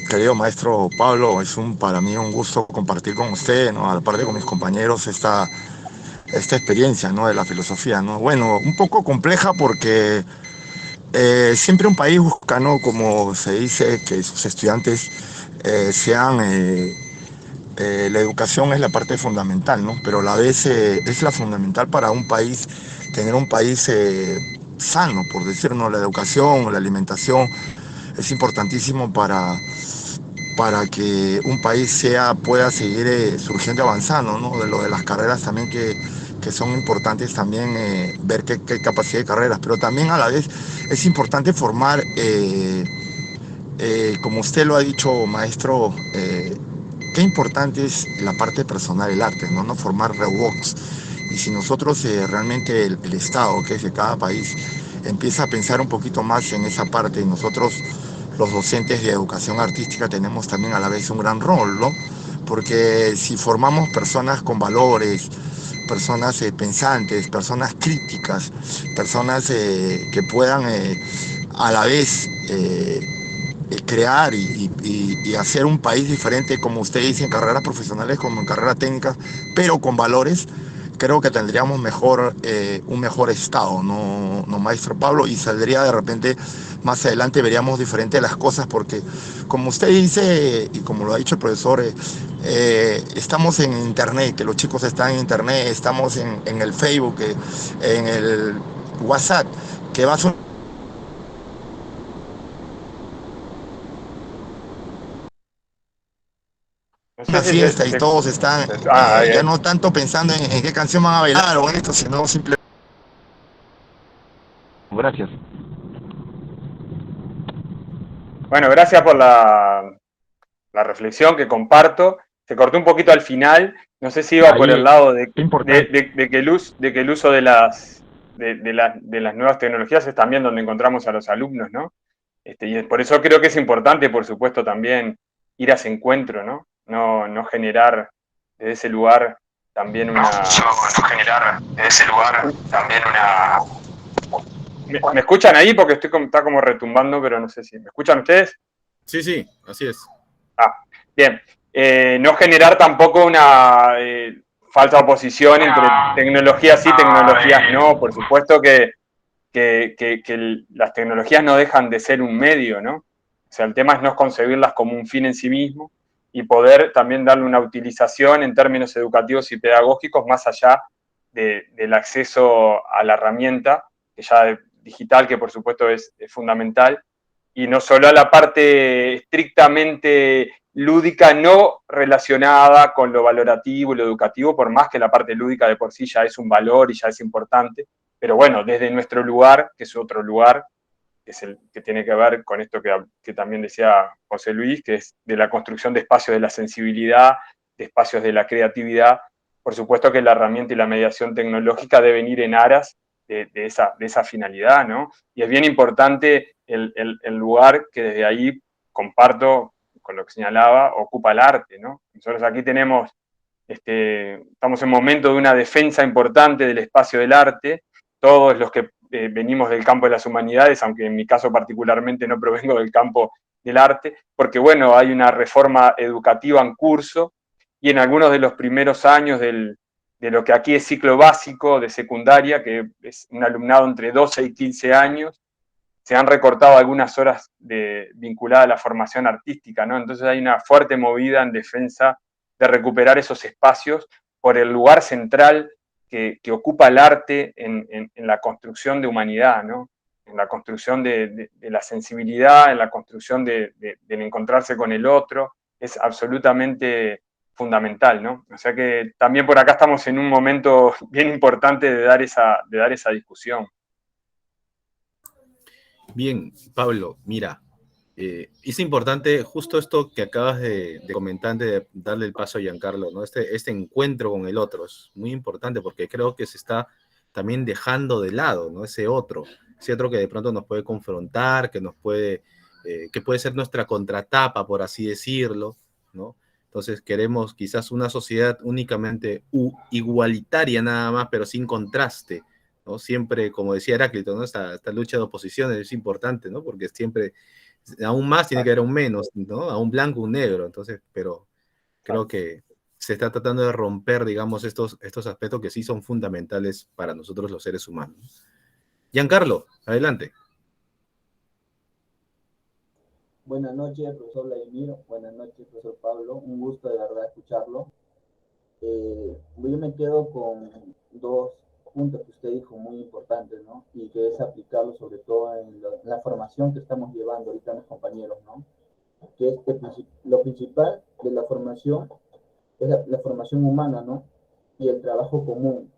querido maestro Pablo. Para mí un gusto compartir con usted, ¿no? Aparte con mis compañeros, esta experiencia, ¿no? De la filosofía, ¿no? Bueno, un poco compleja porque siempre un país busca, ¿no? Como se dice, que sus estudiantes sean... la educación es la parte fundamental, ¿no? Pero a la vez es la fundamental para un país, tener un país sano, por decirlo. La educación, la alimentación es importantísimo para que un país pueda seguir surgiendo y avanzando, ¿no? De lo de las carreras también que son importantes también ver qué capacidad de carreras, pero también a la vez es importante formar, como usted lo ha dicho, maestro, qué importante es la parte personal del arte, ¿no? No formar robots. Y si nosotros realmente el Estado, que es de cada país, empieza a pensar un poquito más en esa parte, y nosotros los docentes de educación artística tenemos también a la vez un gran rol, ¿no? Porque si formamos personas con valores, personas pensantes, personas críticas, personas que puedan a la vez crear y hacer un país diferente, como usted dice, en carreras profesionales como en carreras técnicas, pero con valores, creo que tendríamos un mejor estado, ¿no, maestro Pablo? Y saldría de repente, más adelante veríamos diferente las cosas, porque como usted dice, y como lo ha dicho el profesor, estamos en internet, que los chicos están en internet, estamos en el Facebook, en el WhatsApp, que va a ser No sé una si fiesta y todos están ya bien. no tanto pensando en qué canción van a bailar o en esto, sino simplemente... Gracias. Bueno, gracias por la reflexión que comparto. Se cortó un poquito al final. No sé si iba por el Ahí, lado importante. de que el uso de las nuevas tecnologías es también donde encontramos a los alumnos, ¿no? Y por eso creo que es importante, por supuesto, también ir a ese encuentro, ¿no? No generar desde ese lugar también No generar en ese lugar también una... ¿Me escuchan ahí? Porque está como retumbando, pero no sé si... ¿Me escuchan ustedes? Sí, sí, así es. Ah, bien. No generar tampoco una falsa oposición entre tecnologías sí, tecnologías no. Por supuesto que las tecnologías no dejan de ser un medio, ¿no? O sea, el tema es no concebirlas como un fin en sí mismo y poder también darle una utilización en términos educativos y pedagógicos más allá del acceso a la herramienta, que ya digital, que por supuesto es fundamental, y no solo a la parte estrictamente lúdica no relacionada con lo valorativo y lo educativo, por más que la parte lúdica de por sí ya es un valor y ya es importante, pero bueno, desde nuestro lugar, que es otro lugar, que es el que tiene que ver con esto que también decía José Luis, que es de la construcción de espacios de la sensibilidad, de espacios de la creatividad. Por supuesto que la herramienta y la mediación tecnológica deben ir en aras de esa finalidad, ¿no? Y es bien importante el lugar que desde ahí comparto con lo que señalaba, ocupa el arte, ¿no? Nosotros aquí estamos en momento de una defensa importante del espacio del arte, todos los que venimos del campo de las humanidades, aunque en mi caso particularmente no provengo del campo del arte, porque bueno, hay una reforma educativa en curso y en algunos de los primeros años de lo que aquí es ciclo básico de secundaria, que es un alumnado entre 12 y 15 años, se han recortado algunas horas vinculadas a la formación artística, ¿no? Entonces hay una fuerte movida en defensa de recuperar esos espacios por el lugar central que ocupa el arte en la construcción de humanidad, ¿no? En la construcción de la sensibilidad, en la construcción del encontrarse con el otro, es absolutamente fundamental, ¿no? O sea que también por acá estamos en un momento bien importante de dar esa discusión. Bien, Pablo, mira, es importante justo esto que acabas de comentar antes de darle el paso a Giancarlo, ¿no? Este encuentro con el otro es muy importante porque creo que se está también dejando de lado, ¿no? Ese otro que de pronto nos puede confrontar, que puede ser nuestra contratapa, por así decirlo, ¿no? Entonces queremos quizás una sociedad únicamente igualitaria nada más, pero sin contraste, ¿no? Siempre, como decía Heráclito, ¿no? Esta lucha de oposiciones es importante, ¿no? Porque siempre, aún más tiene que haber un menos, ¿no? A un blanco, un negro, entonces, pero creo que se está tratando de romper, digamos, estos aspectos que sí son fundamentales para nosotros los seres humanos. Giancarlo, adelante. Buenas noches, profesor Vladimir. Buenas noches, profesor Pablo. Un gusto de verdad escucharlo. Yo me quedo con dos puntos que usted dijo muy importantes, ¿no? Y que es aplicarlo sobre todo en la formación que estamos llevando ahorita mis compañeros, ¿no? Que es lo principal de la formación es la formación humana, ¿no? Y el trabajo común,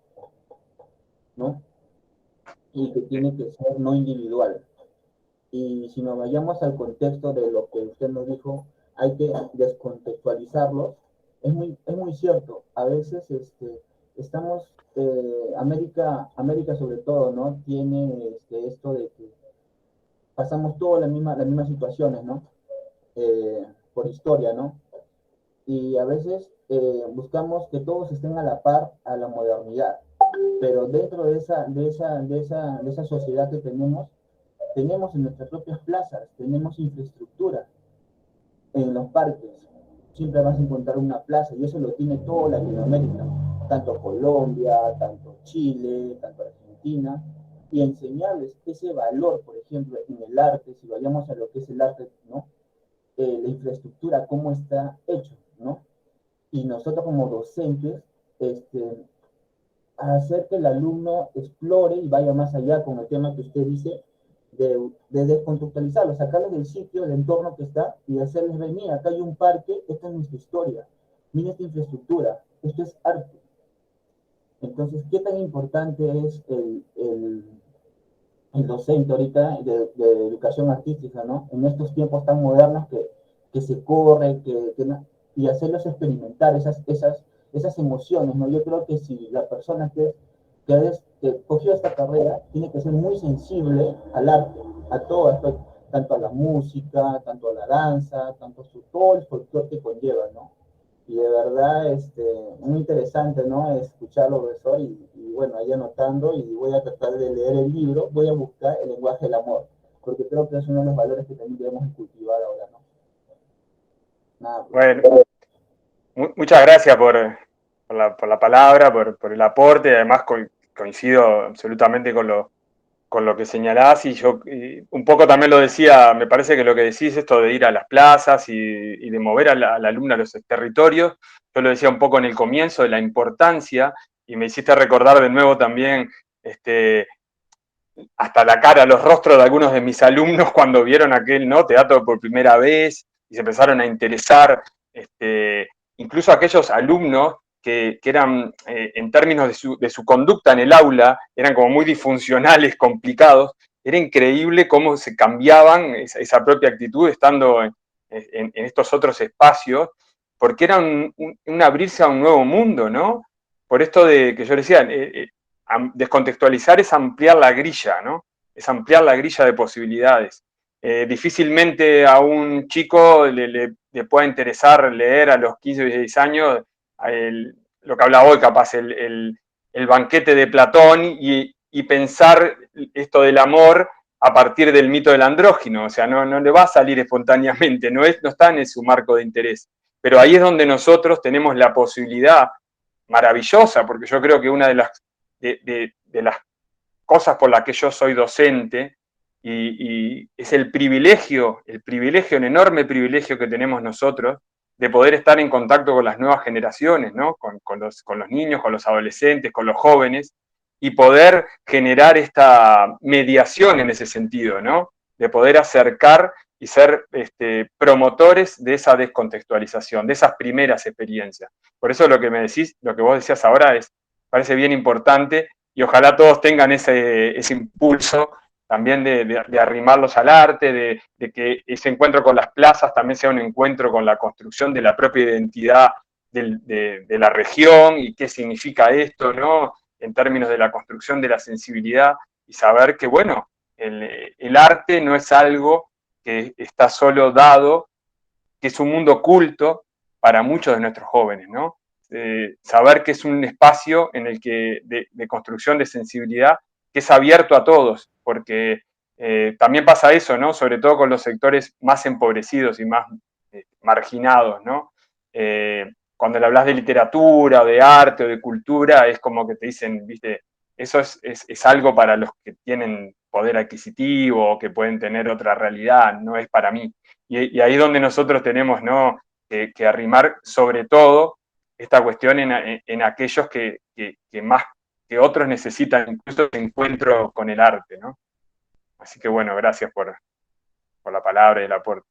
¿no? Y que tiene que ser no individual. Y si nos vayamos al contexto de lo que usted nos dijo, hay que descontextualizarlo. Es muy cierto, a veces estamos, América sobre todo, ¿no? Tiene esto de que pasamos todas las mismas situaciones, ¿no? Por historia, ¿no? Y a veces buscamos que todos estén a la par a la modernidad, pero dentro de esa sociedad que tenemos en nuestras propias plazas, tenemos infraestructura en los parques. Siempre vas a encontrar una plaza y eso lo tiene toda Latinoamérica, tanto Colombia, tanto Chile, tanto Argentina, y enseñarles ese valor, por ejemplo, en el arte, si vayamos a lo que es el arte, ¿no? La infraestructura, cómo está hecho, ¿no? Y nosotros como docentes, hacer que el alumno explore y vaya más allá con el tema que usted dice, de descontextualizarlo, sacarlos del sitio, del entorno que está y hacerles ver, mira, acá hay un parque, esta es nuestra historia, mira esta infraestructura, esto es arte. Entonces, ¿qué tan importante es el docente ahorita de educación artística, ¿no? En estos tiempos tan modernos que se corre, y hacerlos experimentar esas emociones, ¿no? Yo creo que si la persona que cogió esta carrera tiene que ser muy sensible al arte, a todo esto, tanto a la música, tanto a la danza, todo el folclore que conlleva, ¿no? Y de verdad, muy interesante, ¿no? Escucharlo, profesor, y bueno, ahí anotando, y voy a tratar de leer el libro, voy a buscar el lenguaje del amor, porque creo que es uno de los valores que también debemos cultivar ahora, ¿no? Nada, Bueno, muchas gracias por la palabra, por el aporte, además coincido absolutamente con lo que señalás, y yo un poco también lo decía, me parece que lo que decís, esto de ir a las plazas y de mover al alumno a los territorios, yo lo decía un poco en el comienzo, de la importancia, y me hiciste recordar de nuevo también hasta la cara, los rostros de algunos de mis alumnos cuando vieron aquel, ¿no?, teatro por primera vez y se empezaron a interesar, incluso aquellos alumnos que eran, en términos de su conducta en el aula, eran como muy disfuncionales, complicados. Era increíble cómo se cambiaban esa propia actitud estando en estos otros espacios, porque era un abrirse a un nuevo mundo, ¿no? Por esto de que yo decía, descontextualizar es ampliar la grilla, ¿no? Es ampliar la grilla de posibilidades. Difícilmente a un chico le pueda interesar leer a los 15 o 16 años lo que habla hoy, capaz, el banquete de Platón y pensar esto del amor a partir del mito del andrógino. O sea, no le va a salir espontáneamente, no está en su marco de interés. Pero ahí es donde nosotros tenemos la posibilidad maravillosa, porque yo creo que una de las cosas por las que yo soy docente, y es el privilegio, un enorme privilegio que tenemos nosotros de poder estar en contacto con las nuevas generaciones, ¿no? con los niños, con los adolescentes, con los jóvenes, y poder generar esta mediación en ese sentido, ¿no? De poder acercar y ser promotores de esa descontextualización, de esas primeras experiencias. Por eso lo que me decís, lo que vos decías ahora parece bien importante, y ojalá todos tengan ese impulso también de arrimarlos al arte, de que ese encuentro con las plazas también sea un encuentro con la construcción de la propia identidad de la región y qué significa esto, ¿no? En términos de la construcción de la sensibilidad, y saber que, bueno, el arte no es algo que está solo dado, que es un mundo oculto para muchos de nuestros jóvenes, ¿no? Saber que es un espacio en el que de construcción de sensibilidad es abierto a todos, porque también pasa eso, ¿no? Sobre todo con los sectores más empobrecidos y más marginados, ¿no? Cuando le hablas de literatura, o de arte, o de cultura, es como que te dicen, viste, eso es algo para los que tienen poder adquisitivo, o que pueden tener otra realidad, no es para mí. Y ahí es donde nosotros tenemos, ¿no?, que arrimar sobre todo esta cuestión en aquellos que más que otros necesitan incluso el encuentro con el arte, ¿no? Así que bueno, gracias por la palabra y el aporte.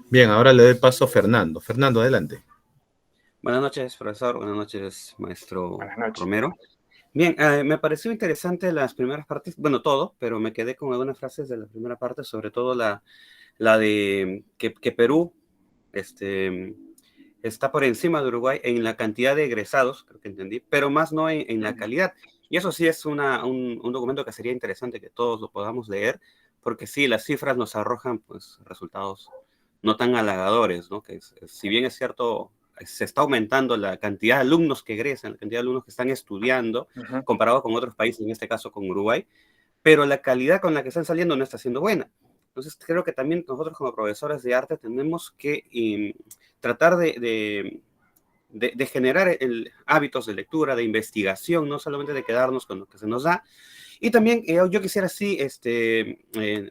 Bien, ahora le doy paso a Fernando. Fernando, adelante. Buenas noches, profesor. Buenas noches, maestro Buenas noches. Romero. Bien, me pareció interesante las primeras partes, bueno, todo, pero me quedé con algunas frases de la primera parte, sobre todo la de que Perú está por encima de Uruguay en la cantidad de egresados, creo que entendí, pero más no en la calidad. Y eso sí es un documento que sería interesante que todos lo podamos leer, porque sí, las cifras nos arrojan pues resultados no tan halagadores, ¿no? Que si bien es cierto, se está aumentando la cantidad de alumnos que egresan, la cantidad de alumnos que están estudiando, comparado con otros países, en este caso con Uruguay, pero la calidad con la que están saliendo no está siendo buena. Entonces creo que también nosotros como profesores de arte tenemos que tratar de generar hábitos de lectura, de investigación, no solamente de quedarnos con lo que se nos da. Y también yo quisiera así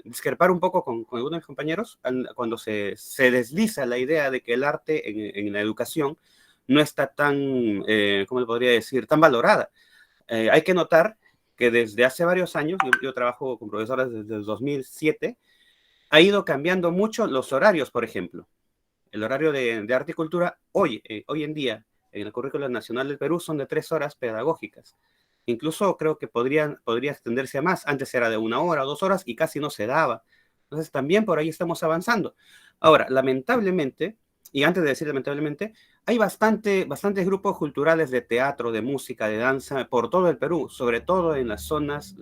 discrepar un poco con algunos de mis compañeros cuando se desliza la idea de que el arte en la educación no está tan, ¿cómo le podría decir?, tan valorada. Hay que notar que desde hace varios años, yo trabajo con profesores desde el 2007, ha ido cambiando mucho los horarios, por ejemplo. El horario de arte y cultura hoy en día en el currículo nacional del Perú son de 3 horas pedagógicas. Incluso creo que podría extenderse a más. Antes era de 1 hora, 2 horas y casi no se daba. Entonces también por ahí estamos avanzando. Ahora, lamentablemente, y antes de decir lamentablemente, hay bastantes grupos culturales de teatro, de música, de danza por todo el Perú, sobre todo en las zonas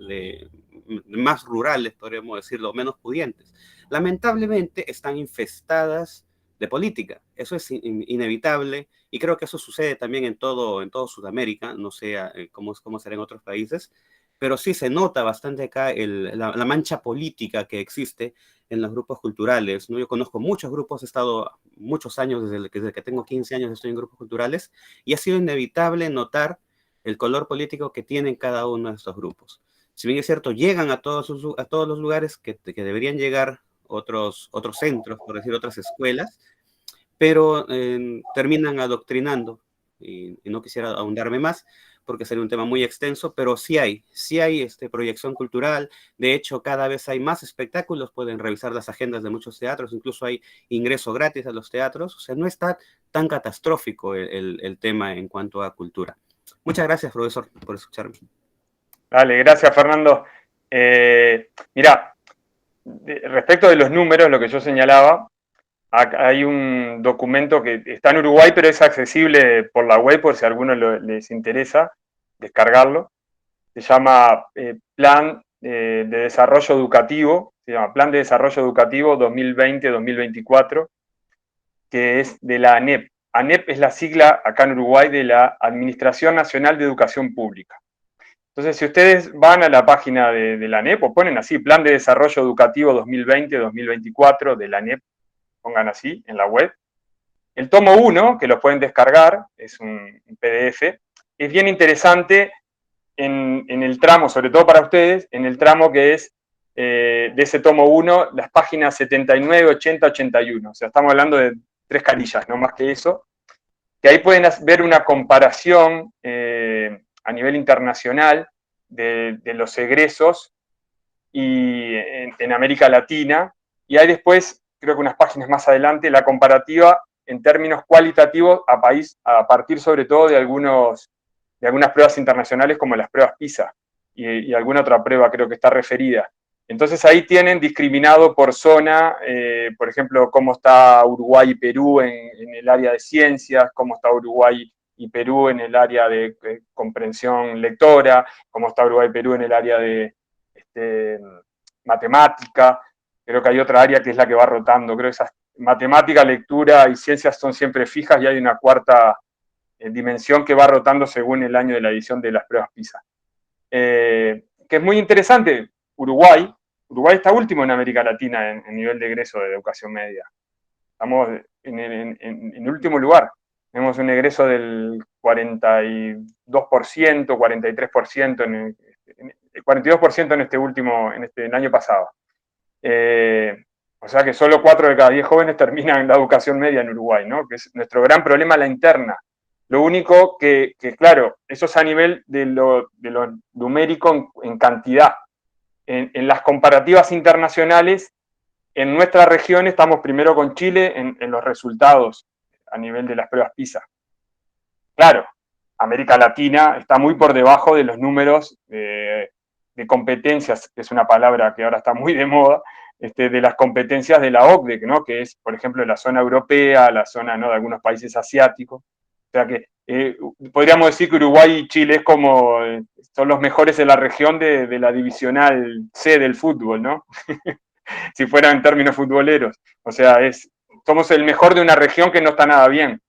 más rurales, podríamos decirlo, menos pudientes. Lamentablemente están infestadas de política. Eso es inevitable y creo que eso sucede también en todo Sudamérica, no sé cómo será en otros países, pero sí se nota bastante acá la mancha política que existe en los grupos culturales, ¿no? Yo conozco muchos grupos, he estado muchos años, desde que tengo 15 años estoy en grupos culturales, y ha sido inevitable notar el color político que tienen cada uno de estos grupos. Si bien es cierto, llegan a todos los lugares que deberían llegar otros centros, por decir otras escuelas, pero terminan adoctrinando, y no quisiera ahondarme más, porque sería un tema muy extenso, pero sí hay proyección cultural. De hecho, cada vez hay más espectáculos, pueden revisar las agendas de muchos teatros, incluso hay ingreso gratis a los teatros, o sea, no está tan catastrófico el tema en cuanto a cultura. Muchas gracias, profesor, por escucharme. Dale, gracias, Fernando. Mirá, respecto de los números, lo que yo señalaba, hay un documento que está en Uruguay, pero es accesible por la web, por si a alguno les interesa descargarlo. Se llama Plan de Desarrollo Educativo, se llama Plan de Desarrollo Educativo 2020-2024, que es de la ANEP. ANEP es la sigla acá en Uruguay de la Administración Nacional de Educación Pública. Entonces, si ustedes van a la página de la ANEP o ponen así, Plan de Desarrollo Educativo 2020-2024 de la ANEP, pongan así en la web. El tomo 1, que lo pueden descargar, es un PDF, es bien interesante en el tramo, sobre todo para ustedes, en el tramo que es de ese tomo 1, las páginas 79, 80, 81. O sea, estamos hablando de 3 carillas, no más que eso. Que ahí pueden ver una comparación a nivel internacional de los egresos y en América Latina. Y hay después, creo que unas páginas más adelante, la comparativa en términos cualitativos a partir sobre todo de algunas pruebas internacionales como las pruebas PISA y alguna otra prueba creo que está referida. Entonces ahí tienen discriminado por zona, por ejemplo, cómo está Uruguay y Perú en el área de ciencias, cómo está Uruguay y Perú en el área de comprensión lectora, cómo está Uruguay y Perú en el área de matemática. Creo que hay otra área que es la que va rotando. Creo que esas matemática, lectura y ciencias son siempre fijas y hay una cuarta dimensión que va rotando según el año de la edición de las pruebas PISA. que es muy interesante. Uruguay está último en América Latina en nivel de egreso de educación media. Estamos en último lugar. Tenemos un egreso del 42%, 43% 42% en el año pasado. O sea que solo 4 de cada 10 jóvenes terminan la educación media en Uruguay, ¿no? Que es nuestro gran problema, la interna. Lo único que claro, eso es a nivel de lo numérico en cantidad. En las comparativas internacionales, en nuestra región estamos primero con Chile en los resultados a nivel de las pruebas PISA. Claro, América Latina está muy por debajo de los números de competencias, que es una palabra que ahora está muy de moda, de las competencias de la OCDE, ¿no? Que es, por ejemplo, la zona europea, la zona, ¿no?, de algunos países asiáticos. O sea que podríamos decir que Uruguay y Chile son los mejores de la región de la divisional C del fútbol, ¿no? Si fueran en términos futboleros. O sea, somos el mejor de una región que no está nada bien.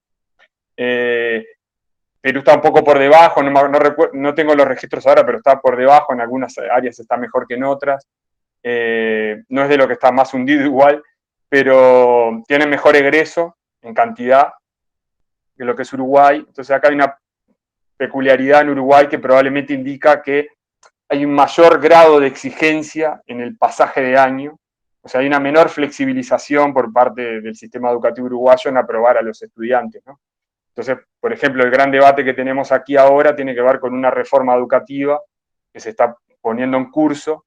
Perú está un poco por debajo, no tengo los registros ahora, pero está por debajo, en algunas áreas está mejor que en otras. No es de lo que está más hundido igual, pero tiene mejor egreso en cantidad que lo que es Uruguay. Entonces acá hay una peculiaridad en Uruguay que probablemente indica que hay un mayor grado de exigencia en el pasaje de año. O sea, hay una menor flexibilización por parte del sistema educativo uruguayo en aprobar a los estudiantes, ¿no? Entonces, por ejemplo, el gran debate que tenemos aquí ahora tiene que ver con una reforma educativa que se está poniendo en curso,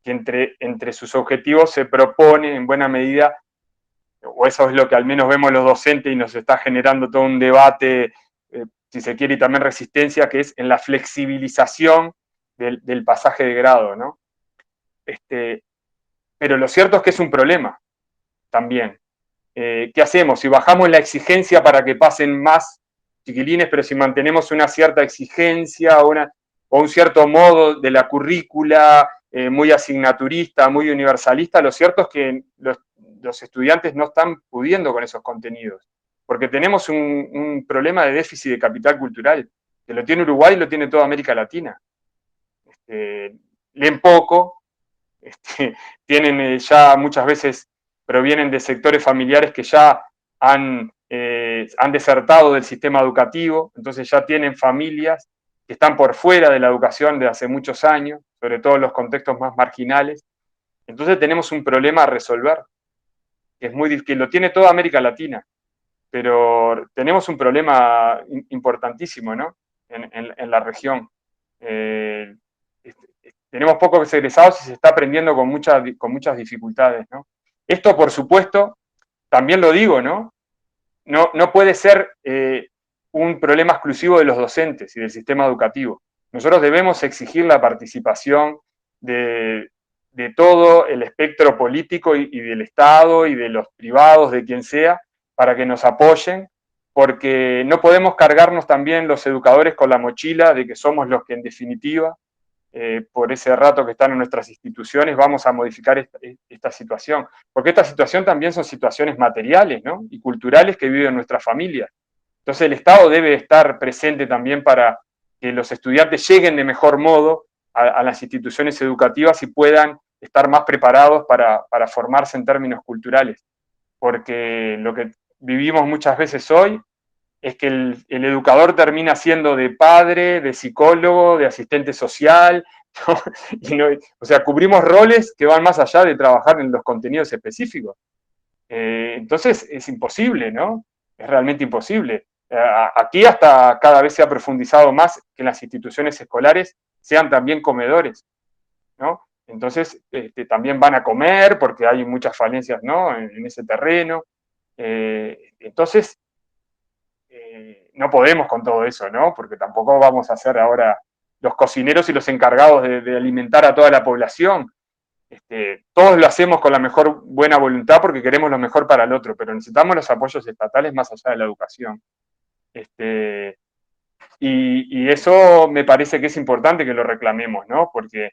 que entre sus objetivos se propone en buena medida, o eso es lo que al menos vemos los docentes y nos está generando todo un debate, si se quiere, y también resistencia, que es en la flexibilización del pasaje de grado, ¿no? Pero lo cierto es que es un problema también. ¿Qué hacemos? Si bajamos la exigencia para que pasen más chiquilines, pero si mantenemos una cierta exigencia o un cierto modo de la currícula muy asignaturista, muy universalista, lo cierto es que los estudiantes no están pudiendo con esos contenidos, porque tenemos un problema de déficit de capital cultural, que lo tiene Uruguay y lo tiene toda América Latina. Leen poco, tienen ya muchas veces provienen de sectores familiares que ya han desertado del sistema educativo, entonces ya tienen familias que están por fuera de la educación de hace muchos años, sobre todo en los contextos más marginales. Entonces tenemos un problema a resolver, que lo tiene toda América Latina, pero tenemos un problema importantísimo, ¿no?, en la región. Tenemos pocos egresados y se está aprendiendo con muchas dificultades, ¿no? Esto, por supuesto, también lo digo, ¿no? No puede ser un problema exclusivo de los docentes y del sistema educativo. Nosotros debemos exigir la participación de todo el espectro político y del Estado y de los privados, de quien sea, para que nos apoyen, porque no podemos cargarnos también los educadores con la mochila de que somos los que en definitiva, por ese rato que están en nuestras instituciones, vamos a modificar esta situación. Porque esta situación también son situaciones materiales, ¿no?, y culturales que viven nuestras familias. Entonces el Estado debe estar presente también para que los estudiantes lleguen de mejor modo a las instituciones educativas y puedan estar más preparados para formarse en términos culturales. Porque lo que vivimos muchas veces hoy es que el educador termina siendo de padre, de psicólogo, de asistente social, ¿no? O sea, cubrimos roles que van más allá de trabajar en los contenidos específicos. Entonces es imposible, ¿no? Es realmente imposible. Aquí hasta cada vez se ha profundizado más que las instituciones escolares sean también comedores, ¿no? Entonces también van a comer porque hay muchas falencias, ¿no?, en ese terreno. Entonces, no podemos con todo eso, ¿no? Porque tampoco vamos a ser ahora los cocineros y los encargados de alimentar a toda la población. Todos lo hacemos con la mejor buena voluntad porque queremos lo mejor para el otro, pero necesitamos los apoyos estatales más allá de la educación. Y eso me parece que es importante que lo reclamemos, ¿no? Porque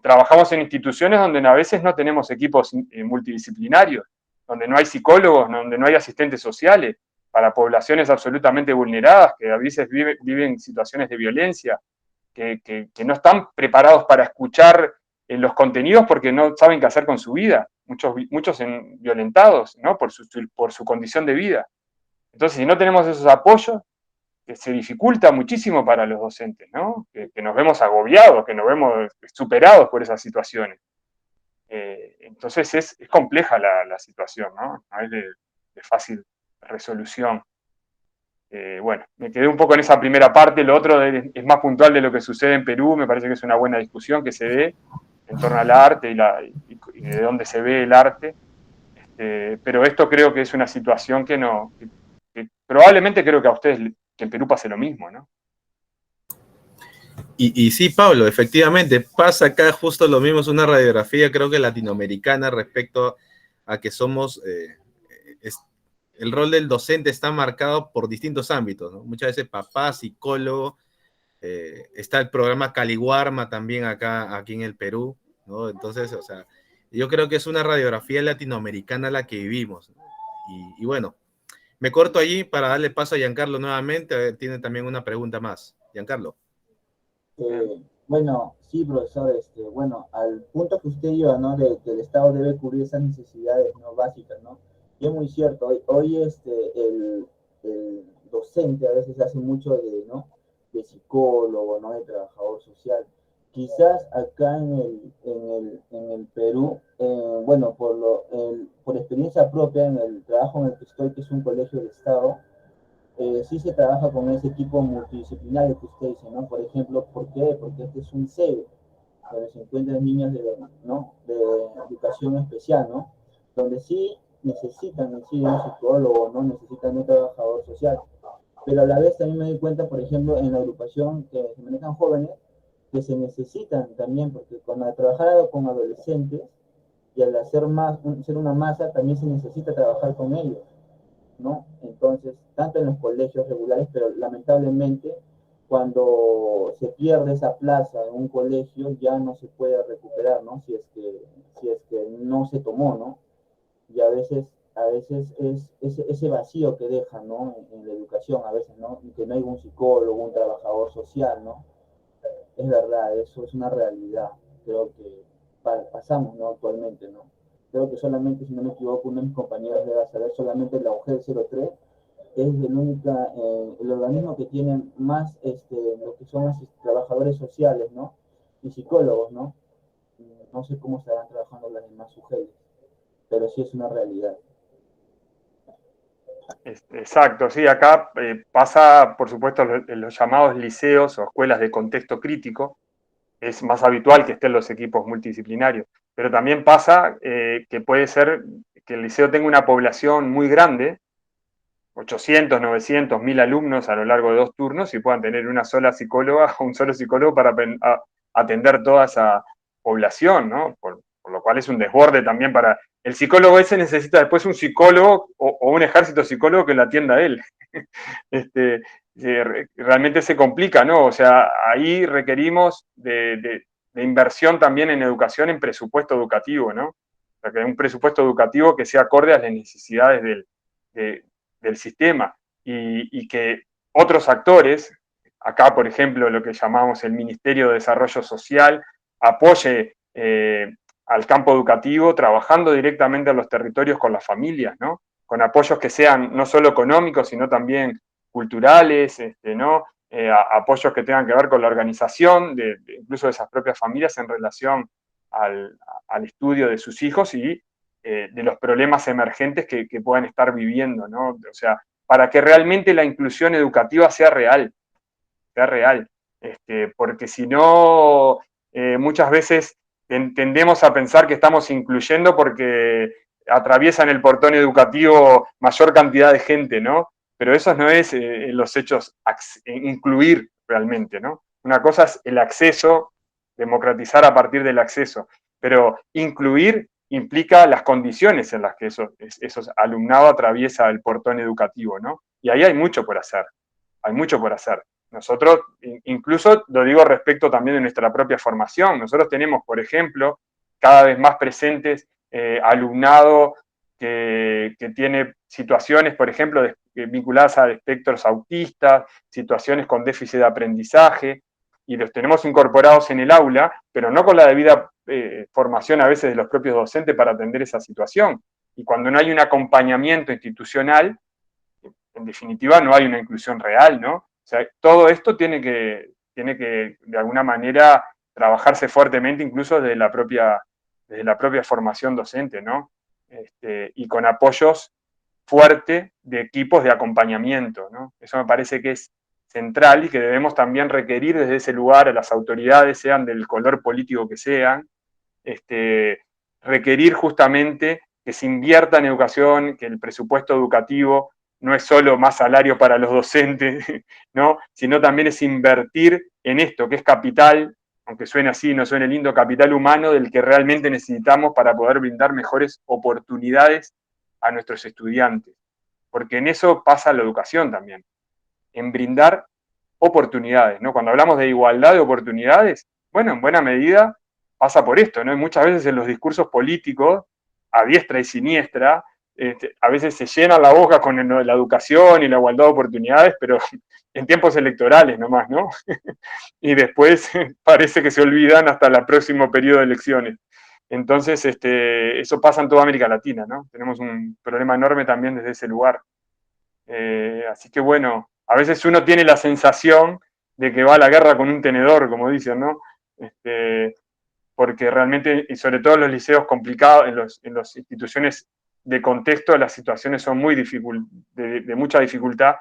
trabajamos en instituciones donde a veces no tenemos equipos multidisciplinarios, donde no hay psicólogos, donde no hay asistentes sociales, para poblaciones absolutamente vulneradas, que a veces viven situaciones de violencia, que no están preparados para escuchar los contenidos porque no saben qué hacer con su vida, muchos violentados, ¿no? por su condición de vida. Entonces, si no tenemos esos apoyos, se dificulta muchísimo para los docentes, ¿no? Que nos vemos agobiados, que nos vemos superados por esas situaciones. Entonces es compleja la situación, ¿no? No es de fácil resolución. Bueno, me quedé un poco en esa primera parte, lo otro es más puntual de lo que sucede en Perú, me parece que es una buena discusión que se dé en torno al arte y de dónde se ve el arte, pero esto creo que es una situación que probablemente creo que a ustedes, que en Perú pase lo mismo, ¿no? Y sí, Pablo, efectivamente, pasa acá justo lo mismo, es una radiografía creo que latinoamericana respecto a que somos, el rol del docente está marcado por distintos ámbitos, ¿no? Muchas veces papá, psicólogo, está el programa Caliwarma también aquí en el Perú, ¿no? Entonces, o sea, yo creo que es una radiografía latinoamericana la que vivimos, ¿no? Y bueno, me corto allí para darle paso a Giancarlo nuevamente, a ver, tiene también una pregunta más. Giancarlo. Bueno, sí, profesor, bueno, al punto que usted iba, ¿no? De que el Estado debe cubrir esas necesidades, ¿no? Básicas, ¿no? Y es muy cierto, hoy el docente a veces hace mucho ¿no? De psicólogo, ¿no? De trabajador social. Quizás acá en el Perú, bueno, por experiencia propia en el trabajo en el que estoy, que es un colegio de Estado, sí se trabaja con ese equipo multidisciplinario que usted dice, ¿no? Por ejemplo, ¿por qué? Porque este es un CEU, donde se encuentran niños ¿no? de educación especial, ¿no? Donde sí necesitan un psicólogo, ¿no? Necesitan un trabajador social. Pero a la vez también me doy cuenta, por ejemplo, en la agrupación que se manejan jóvenes, que se necesitan también, porque cuando trabajar con adolescentes y al ser una masa, también se necesita trabajar con ellos, ¿no? Entonces, tanto en los colegios regulares, pero lamentablemente cuando se pierde esa plaza en un colegio ya no se puede recuperar, ¿no? Si es que no se tomó, ¿no? Y a veces es ese vacío que deja, ¿no? En la educación, a veces, ¿no? Y que no hay un psicólogo, un trabajador social, ¿no? Es verdad, eso es una realidad. Creo que pasamos, ¿no? Actualmente, ¿no? Creo que solamente, si no me equivoco, uno de mis compañeros debe saber, solamente la UGEL 03 es el organismo que tiene más lo que son los trabajadores sociales, ¿no? Y psicólogos, ¿no? No sé cómo estarán trabajando las demás UGELs, pero sí es una realidad. Exacto, sí, acá pasa, por supuesto, los llamados liceos o escuelas de contexto crítico, es más habitual que estén los equipos multidisciplinarios, pero también pasa que puede ser que el liceo tenga una población muy grande, 800, 900, 1000 alumnos a lo largo de 2 turnos y puedan tener una sola psicóloga o un solo psicólogo para atender toda esa población, ¿no? Por lo cual es un desborde también para... El psicólogo ese necesita después un psicólogo o un ejército psicólogo que lo atienda a él. Realmente se complica, ¿no? O sea, ahí requerimos de inversión también en educación, en presupuesto educativo, ¿no? O sea, que un presupuesto educativo que sea acorde a las necesidades del sistema y que otros actores, acá por ejemplo lo que llamamos el Ministerio de Desarrollo Social, apoye al campo educativo trabajando directamente en los territorios con las familias, ¿no? Con apoyos que sean no solo económicos, sino también culturales, ¿no? Apoyos que tengan que ver con la organización incluso de esas propias familias en relación al estudio de sus hijos y de los problemas emergentes que puedan estar viviendo, ¿no? O sea, para que realmente la inclusión educativa sea real, porque si no, muchas veces tendemos a pensar que estamos incluyendo porque atraviesan el portón educativo mayor cantidad de gente, ¿no? Pero eso no es en los hechos incluir realmente, ¿no? Una cosa es el acceso, democratizar a partir del acceso, pero incluir implica las condiciones en las que esos alumnado atraviesa el portón educativo, ¿no? Y ahí hay mucho por hacer, hay mucho por hacer. Nosotros, incluso lo digo respecto también de nuestra propia formación, nosotros tenemos, por ejemplo, cada vez más presentes alumnado que tiene situaciones, por ejemplo, vinculadas a espectros autistas, situaciones con déficit de aprendizaje, y los tenemos incorporados en el aula, pero no con la debida formación a veces de los propios docentes para atender esa situación. Y cuando no hay un acompañamiento institucional, en definitiva no hay una inclusión real, ¿no? O sea, todo esto tiene que de alguna manera trabajarse fuertemente, incluso desde la propia formación docente, ¿no? Y con apoyos fuertes de equipos de acompañamiento, ¿no? Eso me parece que es central y que debemos también requerir desde ese lugar a las autoridades, sean del color político que sean, requerir justamente que se invierta en educación, que el presupuesto educativo no es solo más salario para los docentes, ¿no? Sino también es invertir en esto, que es capital, aunque suene así, no suene lindo, capital humano del que realmente necesitamos para poder brindar mejores oportunidades a nuestros estudiantes. Porque en eso pasa la educación también, en brindar oportunidades, ¿no? Cuando hablamos de igualdad de oportunidades, bueno, en buena medida pasa por esto, ¿no? Y muchas veces en los discursos políticos, a diestra y siniestra, a veces se llena la boca con la educación y la igualdad de oportunidades, pero en tiempos electorales nomás, ¿no? Y después parece que se olvidan hasta el próximo periodo de elecciones. Entonces, eso pasa en toda América Latina, ¿no? Tenemos un problema enorme también desde ese lugar. Así que bueno, a veces uno tiene la sensación de que va a la guerra con un tenedor, como dicen, ¿no? Porque realmente, y sobre todo en los liceos complicados, en las instituciones de contexto, las situaciones son muy de mucha dificultad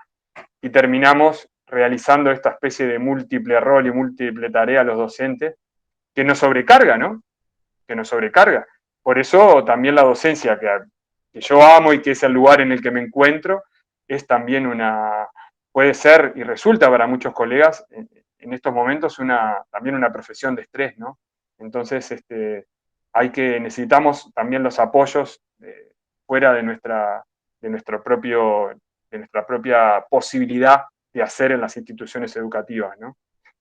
y terminamos realizando esta especie de múltiple rol y múltiple tarea a los docentes que nos sobrecarga, ¿no? Que nos sobrecarga. Por eso también la docencia, que yo amo y que es el lugar en el que me encuentro, es también puede ser y resulta para muchos colegas en estos momentos también una profesión de estrés, ¿no? Entonces, necesitamos también los apoyos fuera de nuestra propia posibilidad de hacer en las instituciones educativas, ¿no?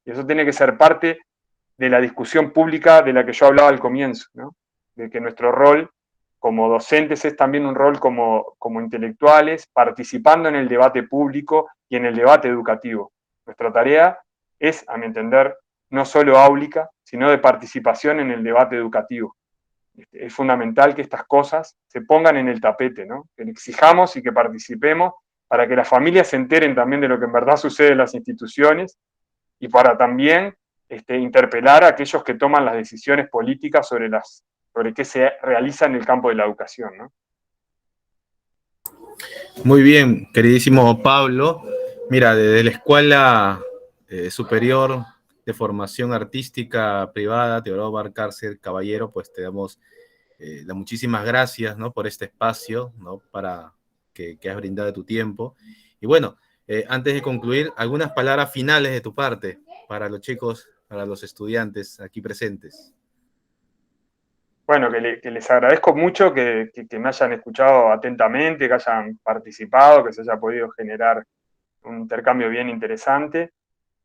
Y eso tiene que ser parte de la discusión pública de la que yo hablaba al comienzo, ¿no? De que nuestro rol como docentes es también un rol como intelectuales, participando en el debate público y en el debate educativo. Nuestra tarea es, a mi entender, no solo áulica, sino de participación en el debate educativo. Es fundamental que estas cosas se pongan en el tapete, ¿no? Que exijamos y que participemos para que las familias se enteren también de lo que en verdad sucede en las instituciones y para también interpelar a aquellos que toman las decisiones políticas sobre qué se realiza en el campo de la educación, ¿no? Muy bien, queridísimo Pablo. Mira, desde la Escuela Superior de Formación Artística Privada, Teodoro Valcárcel Caballero, pues te damos las muchísimas gracias, ¿no? Por este espacio, ¿no? Para que has brindado tu tiempo. Y bueno, antes de concluir, algunas palabras finales de tu parte para los chicos, para los estudiantes aquí presentes. Bueno, que les agradezco mucho que me hayan escuchado atentamente, que hayan participado, que se haya podido generar un intercambio bien interesante.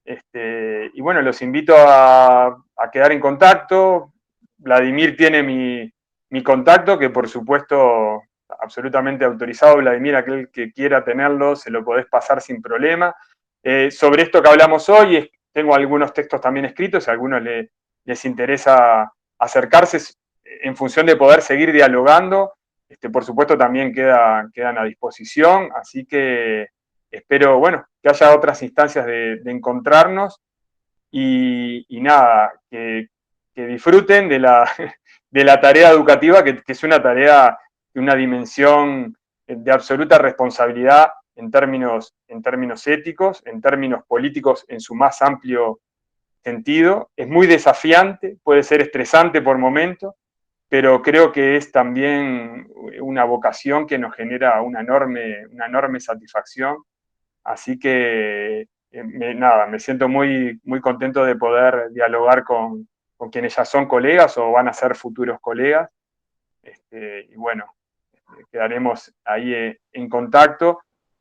Y bueno, los invito a quedar en contacto. Vladimir tiene mi contacto, que por supuesto, absolutamente autorizado. Vladimir, aquel que quiera tenerlo, se lo podés pasar sin problema. Sobre esto que hablamos hoy, tengo algunos textos también escritos, si a algunos les interesa acercarse en función de poder seguir dialogando. Por supuesto, también quedan a disposición, así que espero, bueno, que haya otras instancias de encontrarnos y nada, que disfruten de la tarea educativa, que es una tarea de una dimensión de absoluta responsabilidad en términos éticos, en términos políticos en su más amplio sentido. Es muy desafiante, puede ser estresante por momentos, pero creo que es también una vocación que nos genera una enorme satisfacción. Así que, nada, me siento muy, muy contento de poder dialogar con quienes ya son colegas o van a ser futuros colegas. Y bueno, quedaremos ahí en contacto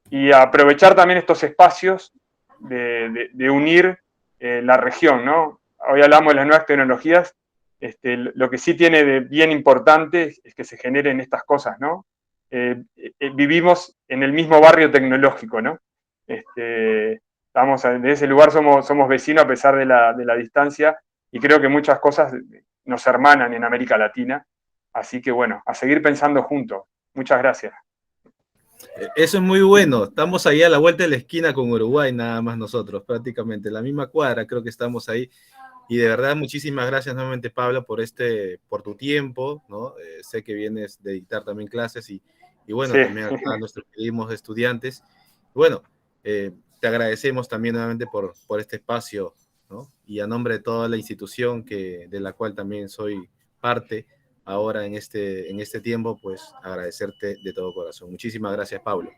y aprovechar también estos espacios de unir la región, ¿no? Hoy hablamos de las nuevas tecnologías. Lo que sí tiene de bien importante es que se generen estas cosas, ¿no? Vivimos en el mismo barrio tecnológico, ¿no? de ese lugar somos vecinos a pesar de la distancia, y creo que muchas cosas nos hermanan en América Latina. Así que bueno, a seguir pensando juntos. Muchas gracias. Eso es muy bueno. Estamos ahí a la vuelta de la esquina con Uruguay, nada más nosotros, prácticamente. La misma cuadra, creo que estamos ahí. Y de verdad, muchísimas gracias nuevamente, Pablo, por tu tiempo, ¿no? Sé que vienes de dictar también clases y bueno, Sí. también a nuestros queridos estudiantes. Bueno, te agradecemos también nuevamente por este espacio, ¿no? Y a nombre de toda la institución de la cual también soy parte, ahora en este tiempo, pues agradecerte de todo corazón. Muchísimas gracias, Pablo.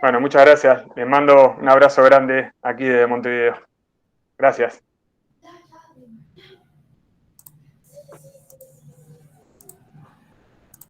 Bueno, muchas gracias. Les mando un abrazo grande aquí de Montevideo. Gracias.